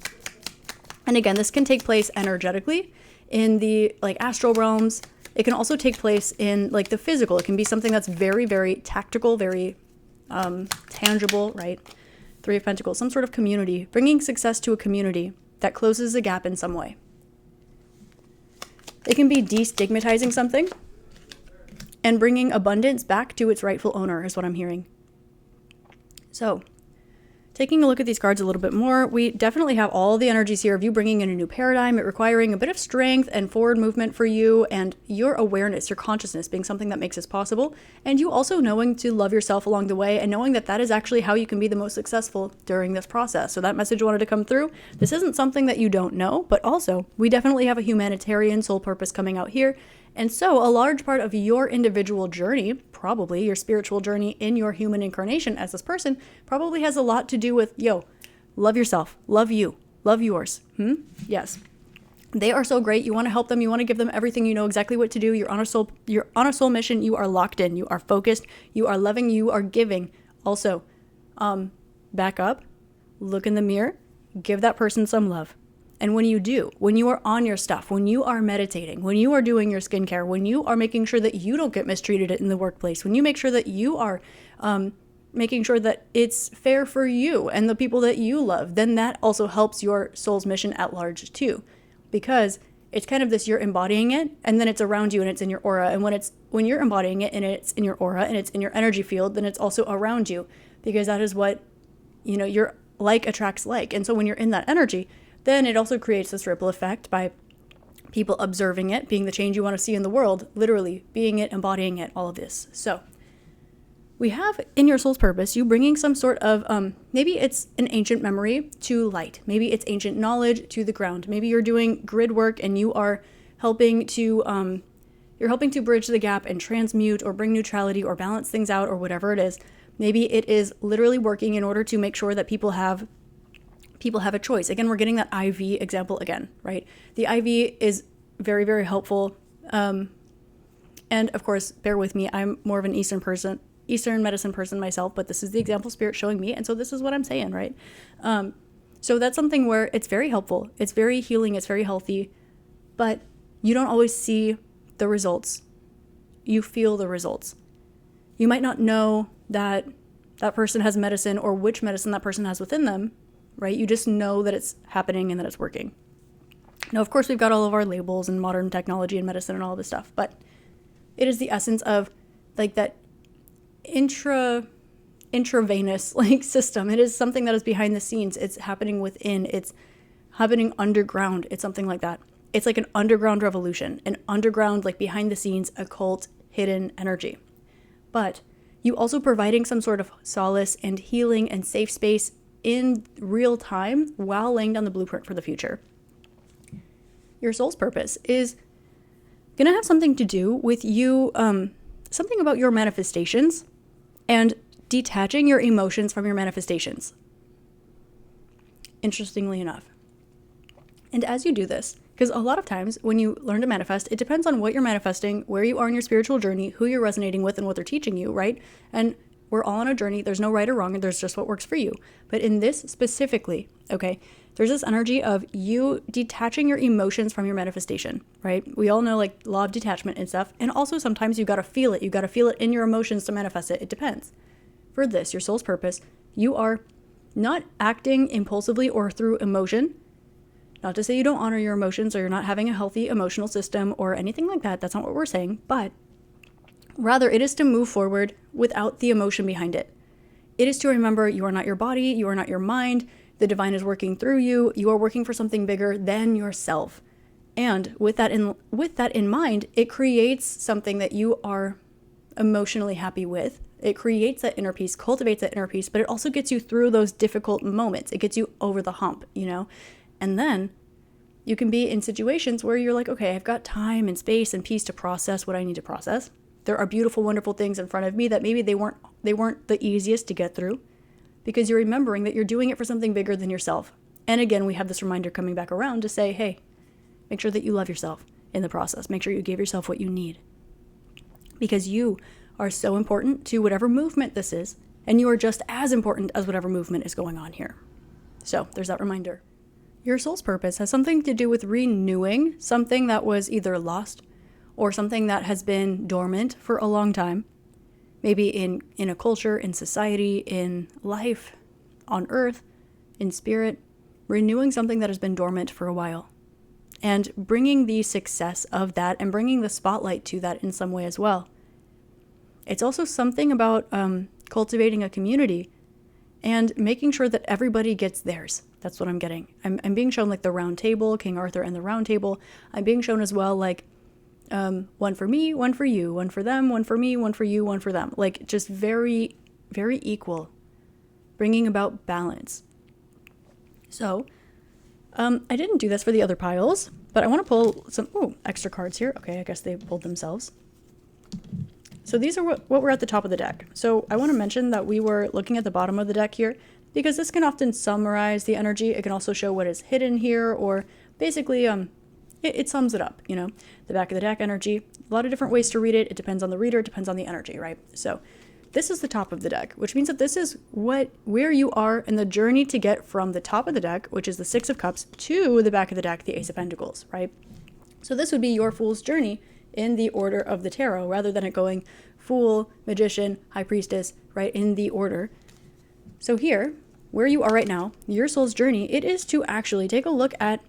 And again, this can take place energetically in the like astral realms. It can also take place in like the physical. It can be something that's very, very tactical, very tangible, right? Three of Pentacles, some sort of community, bringing success to a community that closes a gap in some way. It can be destigmatizing something and bringing abundance back to its rightful owner is what I'm hearing. So, taking a look at these cards a little bit more, we definitely have all the energies here of you bringing in a new paradigm, it requiring a bit of strength and forward movement for you, and your awareness, your consciousness being something that makes this possible, and you also knowing to love yourself along the way and knowing that that is actually how you can be the most successful during this process. So that message wanted to come through. This isn't something that you don't know, but also we definitely have a humanitarian soul purpose coming out here. And so a large part of your individual journey, probably your spiritual journey in your human incarnation as this person, probably has a lot to do with, love yourself, love you, love yours. Yes. They are so great. You want to help them. You want to give them everything. You know exactly what to do. You're on a soul mission. You are locked in. You are focused. You are loving. You are giving. Also, back up, look in the mirror, give that person some love. And when you do, when you are on your stuff, when you are meditating, when you are doing your skincare, when you are making sure that you don't get mistreated in the workplace, when you make sure that you are making sure that it's fair for you and the people that you love, then that also helps your soul's mission at large too. Because it's kind of this, you're embodying it and then it's around you and it's in your aura. And when you're embodying it and it's in your aura and it's in your energy field, then it's also around you, because that is what, your like attracts like. And so when you're in that energy, then it also creates this ripple effect by people observing it, being the change you want to see in the world, literally being it, embodying it, all of this. So we have in your soul's purpose, you bringing some sort of, maybe it's an ancient memory to light. Maybe it's ancient knowledge to the ground. Maybe you're doing grid work and you are helping to bridge the gap and transmute or bring neutrality or balance things out or whatever it is. Maybe it is literally working in order to make sure that people have a choice. Again, we're getting that IV example again, right? The IV is very, very helpful. And of course, bear with me, I'm more of an Eastern medicine person myself, but this is the example Spirit showing me. And so this is what I'm saying, right? So that's something where it's very helpful. It's very healing. It's very healthy, but you don't always see the results. You feel the results. You might not know that that person has medicine or which medicine that person has within them, right? You just know that it's happening and that it's working. Now, of course, we've got all of our labels and modern technology and medicine and all this stuff, but it is the essence of like that intravenous like system. It is something that is behind the scenes. It's happening within. It's happening underground. It's something like that. It's like an underground revolution, an underground, like behind the scenes, occult, hidden energy. But you also providing some sort of solace and healing and safe space in real time while laying down the blueprint for the future. Your soul's purpose is going to have something to do with you, something about your manifestations and detaching your emotions from your manifestations. Interestingly enough. And as you do this, because a lot of times when you learn to manifest, it depends on what you're manifesting, where you are in your spiritual journey, who you're resonating with, and what they're teaching you, right? And we're all on a journey. There's no right or wrong, and there's just what works for you. But in this specifically, okay, there's this energy of you detaching your emotions from your manifestation, right? We all know like law of detachment and stuff. And also sometimes you got to feel it. You got to feel it in your emotions to manifest it. It depends. For this, your soul's purpose, you are not acting impulsively or through emotion. Not to say you don't honor your emotions or you're not having a healthy emotional system or anything like that. That's not what we're saying. But rather, it is to move forward without the emotion behind it. It is to remember you are not your body, you are not your mind, the divine is working through you, you are working for something bigger than yourself. And with that in mind, it creates something that you are emotionally happy with. It creates that inner peace, cultivates that inner peace, but it also gets you through those difficult moments. It gets you over the hump, And then you can be in situations where you're like, okay, I've got time and space and peace to process what I need to process. There are beautiful, wonderful things in front of me that maybe they weren't the easiest to get through, because you're remembering that you're doing it for something bigger than yourself. And again, we have this reminder coming back around to say, hey, make sure that you love yourself in the process. Make sure you give yourself what you need, because you are so important to whatever movement this is, and you are just as important as whatever movement is going on here. So there's that reminder. Your soul's purpose has something to do with renewing something that was either lost or something that has been dormant for a long time. maybe in a culture, in society, in life, on earth, in spirit, renewing something that has been dormant for a while, and bringing the success of that and bringing the spotlight to that in some way as well. It's also something about cultivating a community and making sure that everybody gets theirs. That's what I'm getting. I'm being shown like the round table, King Arthur and the round table. I'm being shown as well like one for me, one for you, one for them, one for me, one for you, one for them. Like just very, very equal, bringing about balance. So I didn't do this for the other piles, but I want to pull some extra cards here. Okay, I guess they pulled themselves. So these are what were at the top of the deck. So I want to mention that we were looking at the bottom of the deck here because this can often summarize the energy. It can also show what is hidden here, or basically it sums it up, you know. The back of the deck energy, a lot of different ways to read it. It depends on the reader, it depends on the energy, right? So this is the top of the deck, which means that this is where you are in the journey to get from the top of the deck, which is the Six of Cups, to the back of the deck, the Ace of Pentacles, right? So this would be your Fool's journey in the order of the tarot, rather than it going Fool, Magician, High Priestess, right, in the order. So here, where you are right now, your soul's journey, it is to actually take a look at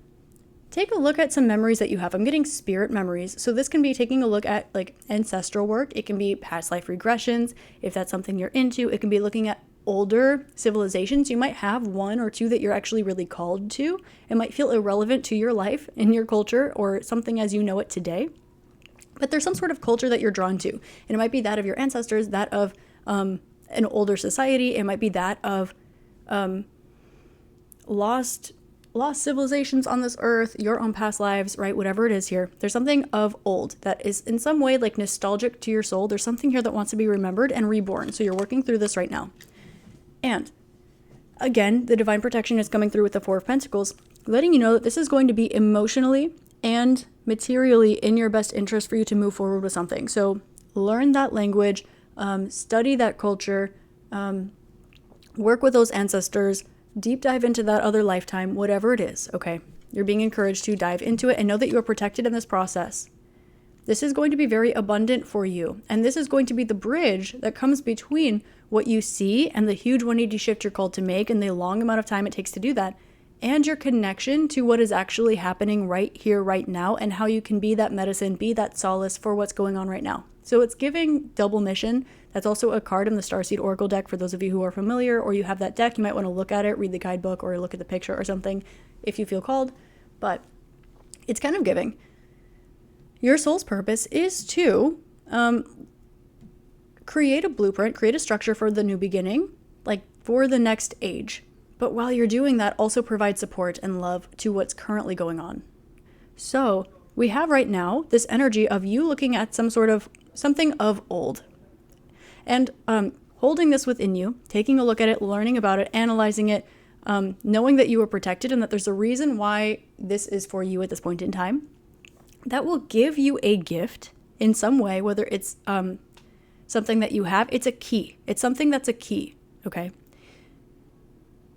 some memories that you have. I'm getting spirit memories. So this can be taking a look at like ancestral work. It can be past life regressions, if that's something you're into. It can be looking at older civilizations. You might have one or two that you're actually really called to. It might feel irrelevant to your life and your culture or something as you know it today. But there's some sort of culture that you're drawn to. And it might be that of your ancestors, that of an older society. It might be that of lost civilizations on this earth, your own past lives, right? Whatever it is here. There's something of old that is in some way like nostalgic to your soul. There's something here that wants to be remembered and reborn. So you're working through this right now. And again, the divine protection is coming through with the Four of Pentacles, letting you know that this is going to be emotionally and materially in your best interest for you to move forward with something. So learn that language, study that culture, work with those ancestors, deep dive into that other lifetime, whatever it is, okay? You're being encouraged to dive into it and know that you are protected in this process. This is going to be very abundant for you. And this is going to be the bridge that comes between what you see and the huge 180 shift you're called to make and the long amount of time it takes to do that, and your connection to what is actually happening right here, right now, and how you can be that medicine, be that solace for what's going on right now. So it's giving double mission. That's also a card in the Starseed Oracle deck for those of you who are familiar, or you have that deck. You might want to look at it, read the guidebook, or look at the picture or something if you feel called. But it's kind of giving. Your soul's purpose is to create a blueprint, create a structure for the new beginning, like for the next age. But while you're doing that, also provide support and love to what's currently going on. So we have right now this energy of you looking at something of old and holding this within you, taking a look at it, learning about it, analyzing it, knowing that you are protected and that there's a reason why this is for you at this point in time. That will give you a gift in some way, whether it's something that you have. It's a key. It's something that's a key, okay?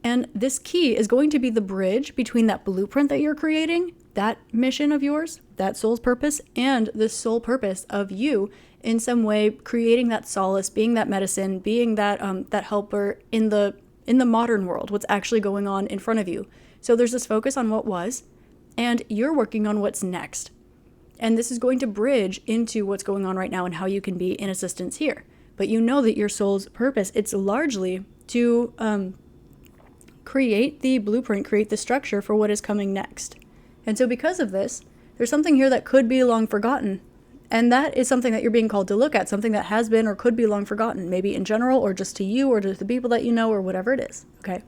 And this key is going to be the bridge between that blueprint that you're creating, that mission of yours, that soul's purpose, and the soul purpose of you in some way creating that solace, being that medicine, being that that helper in the modern world, what's actually going on in front of you. So there's this focus on what was, and you're working on what's next. And this is going to bridge into what's going on right now and how you can be in assistance here. But you know that your soul's purpose, it's largely to create the blueprint, create the structure for what is coming next. And so because of this, there's something here that could be long forgotten. And that is something that you're being called to look at, something that has been or could be long forgotten, maybe in general or just to you or to the people that you know or whatever it is, okay?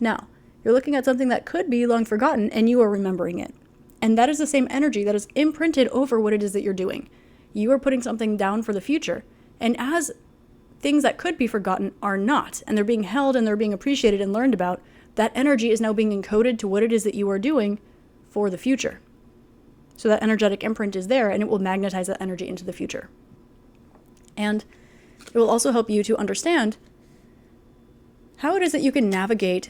Now, you're looking at something that could be long forgotten and you are remembering it. And that is the same energy that is imprinted over what it is that you're doing. You are putting something down for the future. And as things that could be forgotten are not, and they're being held and they're being appreciated and learned about, that energy is now being encoded to what it is that you are doing for the future. So that energetic imprint is there and it will magnetize that energy into the future. And it will also help you to understand how it is that you can navigate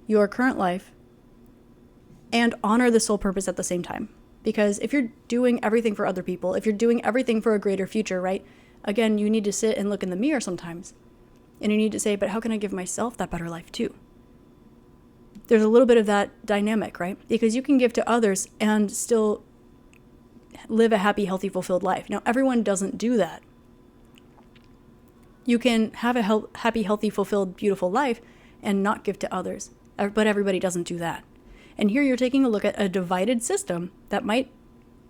your current life and honor the soul purpose at the same time. Because if you're doing everything for other people, if you're doing everything for a greater future, right? again, you need to sit and look in the mirror sometimes. And you need to say, but how can I give myself that better life too? There's a little bit of that dynamic, right? Because you can give to others and still live a happy, healthy, fulfilled life. Now, everyone doesn't do that. You can have a happy, healthy, fulfilled, beautiful life and not give to others. But everybody doesn't do that. And here you're taking a look at a divided system that might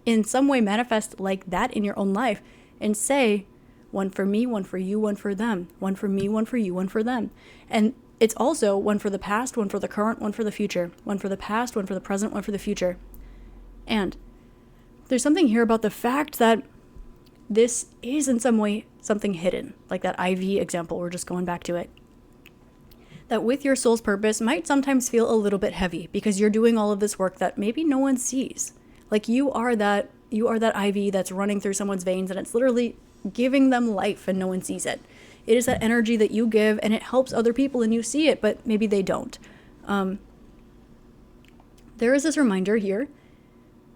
in some way manifest like that in your own life and say, one for me, one for you, one for them. One for me, one for you, one for them. And it's also one for the past, one for the current, one for the future. One for the past, one for the present, one for the future. And there's something here about the fact that this is in some way something hidden, like that IV example, we're just going back to it. That with your soul's purpose might sometimes feel a little bit heavy because you're doing all of this work that maybe no one sees. Like you are that IV that's running through someone's veins and it's literally giving them life and no one sees it. It is that energy that you give and it helps other people and you see it, but maybe they don't. There is this reminder here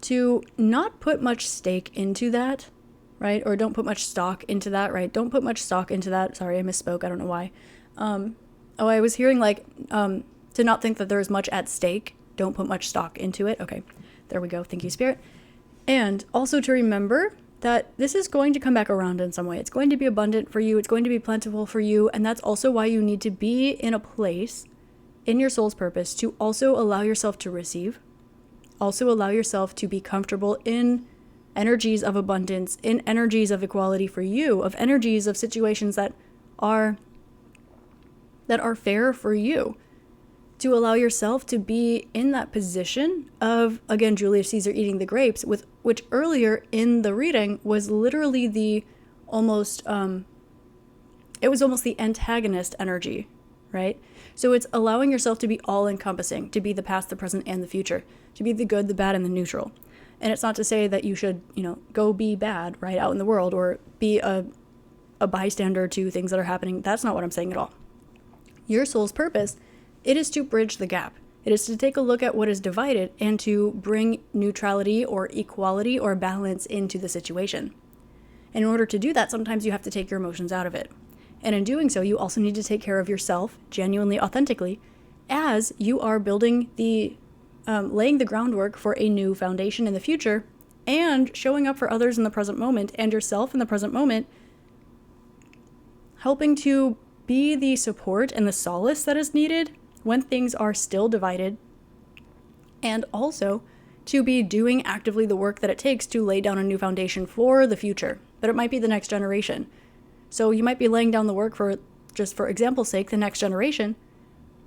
to not put much stake into that, right? Or don't put much stock into that, right? Don't put much stock into that. Sorry, I misspoke. I don't know why. I was hearing to not think that there is much at stake. Don't put much stock into it. Okay, there we go. Thank you, Spirit. And also to remember that this is going to come back around in some way. It's going to be abundant for you. It's going to be plentiful for you. And that's also why you need to be in a place in your soul's purpose to also allow yourself to receive. Also allow yourself to be comfortable in energies of abundance, in energies of equality for you, of energies of situations that are fair for you. To allow yourself to be in that position of, again, Julius Caesar eating the grapes, which earlier in the reading was literally it was almost the antagonist energy, right? So it's allowing yourself to be all-encompassing, to be the past, the present, and the future, to be the good, the bad, and the neutral. And it's not to say that you should, go be bad, right, out in the world, or be a bystander to things that are happening. That's not what I'm saying at all. Your soul's purpose, it is to bridge the gap. It is to take a look at what is divided and to bring neutrality or equality or balance into the situation. And in order to do that, sometimes you have to take your emotions out of it. And in doing so, you also need to take care of yourself, genuinely, authentically, as you are building laying the groundwork for a new foundation in the future and showing up for others in the present moment and yourself in the present moment, helping to be the support and the solace that is needed when things are still divided, and also to be doing actively the work that it takes to lay down a new foundation for the future, but it might be the next generation. So you might be laying down the work for, just for example's sake, the next generation,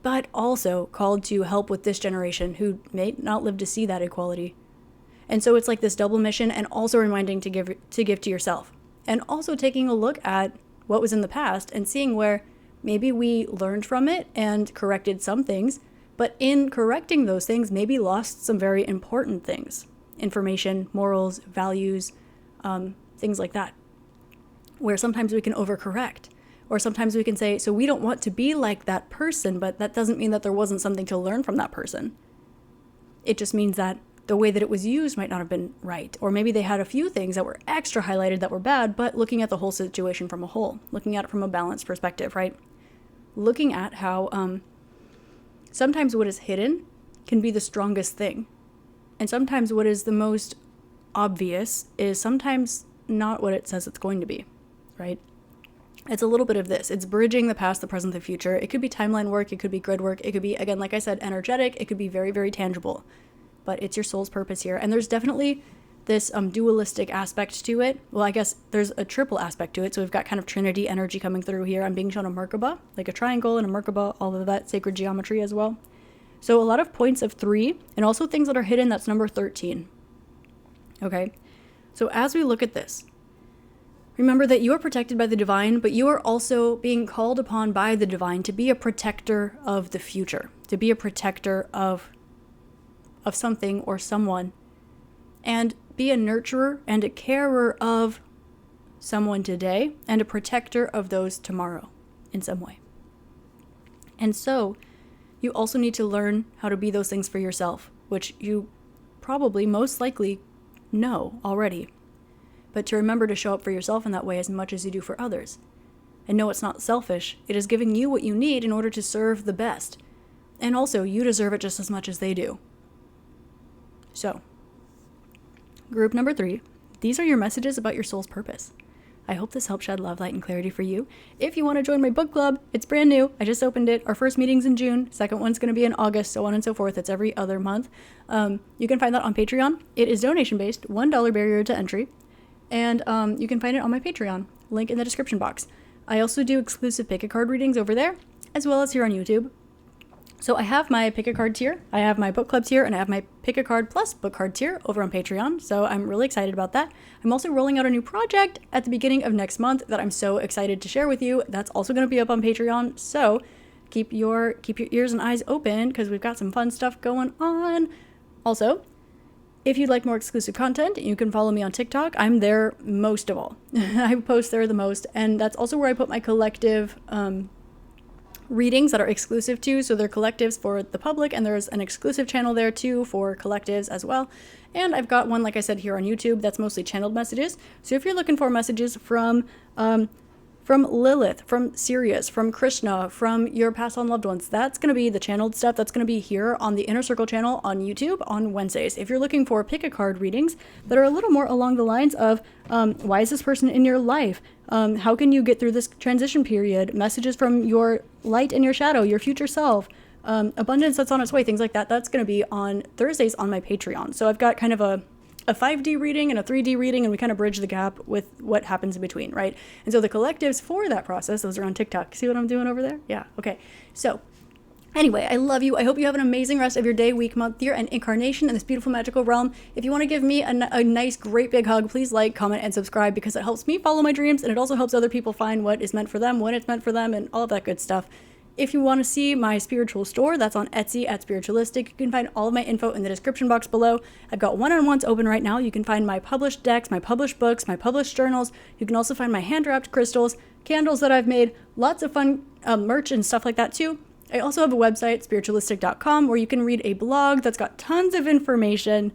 but also called to help with this generation who may not live to see that equality. And so it's like this double mission, and also reminding to give to yourself, and also taking a look at what was in the past and seeing where maybe we learned from it and corrected some things, but in correcting those things, maybe lost some very important things. Information, morals, values, things like that. Where sometimes we can overcorrect. Or sometimes we can say, so we don't want to be like that person, but that doesn't mean that there wasn't something to learn from that person. It just means that the way that it was used might not have been right. Or maybe they had a few things that were extra highlighted that were bad, but looking at the whole situation from a whole, looking at it from a balanced perspective, right? Looking at how sometimes what is hidden can be the strongest thing. And sometimes what is the most obvious is sometimes not what it says it's going to be, right? It's a little bit of this. It's bridging the past, the present, the future. It could be timeline work. It could be grid work. It could be, again, like I said, energetic. It could be very, very tangible. But it's your soul's purpose here. And there's definitely this dualistic aspect to it. Well, I guess there's a triple aspect to it. So we've got kind of Trinity energy coming through here. I'm being shown a Merkaba, like a triangle and a Merkaba, all of that sacred geometry as well. So a lot of points of 3 and also things that are hidden. That's number 13. Okay. So as we look at this, remember that you are protected by the divine, but you are also being called upon by the divine to be a protector of the future, to be a protector of something or someone, and be a nurturer and a carer of someone today and a protector of those tomorrow in some way. And so you also need to learn how to be those things for yourself, which you probably most likely know already. but to remember to show up for yourself in that way as much as you do for others. And no, it's not selfish. It is giving you what you need in order to serve the best. And also, you deserve it just as much as they do. So, group number 3, these are your messages about your soul's purpose. I hope this helps shed love, light, and clarity for you. If you want to join my book club, it's brand new. I just opened it. Our first meeting's in June. Second one's going to be in August, so on and so forth. It's every other month. You can find that on Patreon. It is donation-based, $1 barrier to entry. And you can find it on my Patreon. Link in the description box. I also do exclusive pick-a-card readings over there, as well as here on YouTube. So I have my pick-a-card tier, I have my book club tier, and I have my pick-a-card plus book card tier over on Patreon. So I'm really excited about that. I'm also rolling out a new project at the beginning of next month that I'm so excited to share with you. That's also going to be up on Patreon. So keep your ears and eyes open because we've got some fun stuff going on. Also, if you'd like more exclusive content, you can follow me on TikTok. I'm there most of all. I post there the most, and that's also where I put my collective readings that are exclusive to. So they're collectives for the public, and there's an exclusive channel there too for collectives as well. And I've got one, like I said, here on YouTube that's mostly channeled messages. So if you're looking for messages from Lilith, from Sirius, from Krishna, from your passed on loved ones, that's going to be the channeled stuff. That's going to be here on the Inner Circle channel on YouTube on Wednesdays. If you're looking for pick-a-card readings that are a little more along the lines of why is this person in your life? How can you get through this transition period? Messages from your light and your shadow, your future self, abundance that's on its way, things like that. That's going to be on Thursdays on my Patreon. So I've got kind of a 5D reading and a 3D reading, and we kind of bridge the gap with what happens in between, right? And so the collectives for that process, those are on TikTok. See what I'm doing over there? Yeah, okay. So anyway, I love you. I hope you have an amazing rest of your day, week, month, year, and incarnation in this beautiful magical realm. If you want to give me a nice, great big hug, please like, comment, and subscribe because it helps me follow my dreams, and it also helps other people find what is meant for them, when it's meant for them, and all of that good stuff. If you want to see my spiritual store, that's on Etsy at Spiritualistik. You can find all of my info in the description box below. I've got one-on-ones open right now. You can find my published decks, my published books, my published journals. You can also find my hand-wrapped crystals, candles that I've made, lots of fun merch and stuff like that too. I also have a website, spiritualistik.com, where you can read a blog that's got tons of information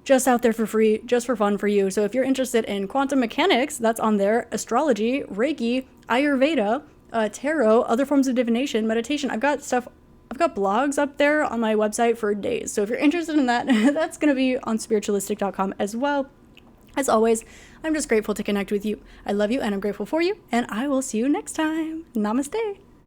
just out there for free, just for fun for you. So if you're interested in quantum mechanics, that's on there, astrology, Reiki, Ayurveda, tarot, other forms of divination, meditation. I've got blogs up there on my website for days. So if you're interested in that, that's going to be on spiritualistik.com as well. As always, I'm just grateful to connect with you. I love you and I'm grateful for you, and I will see you next time. Namaste.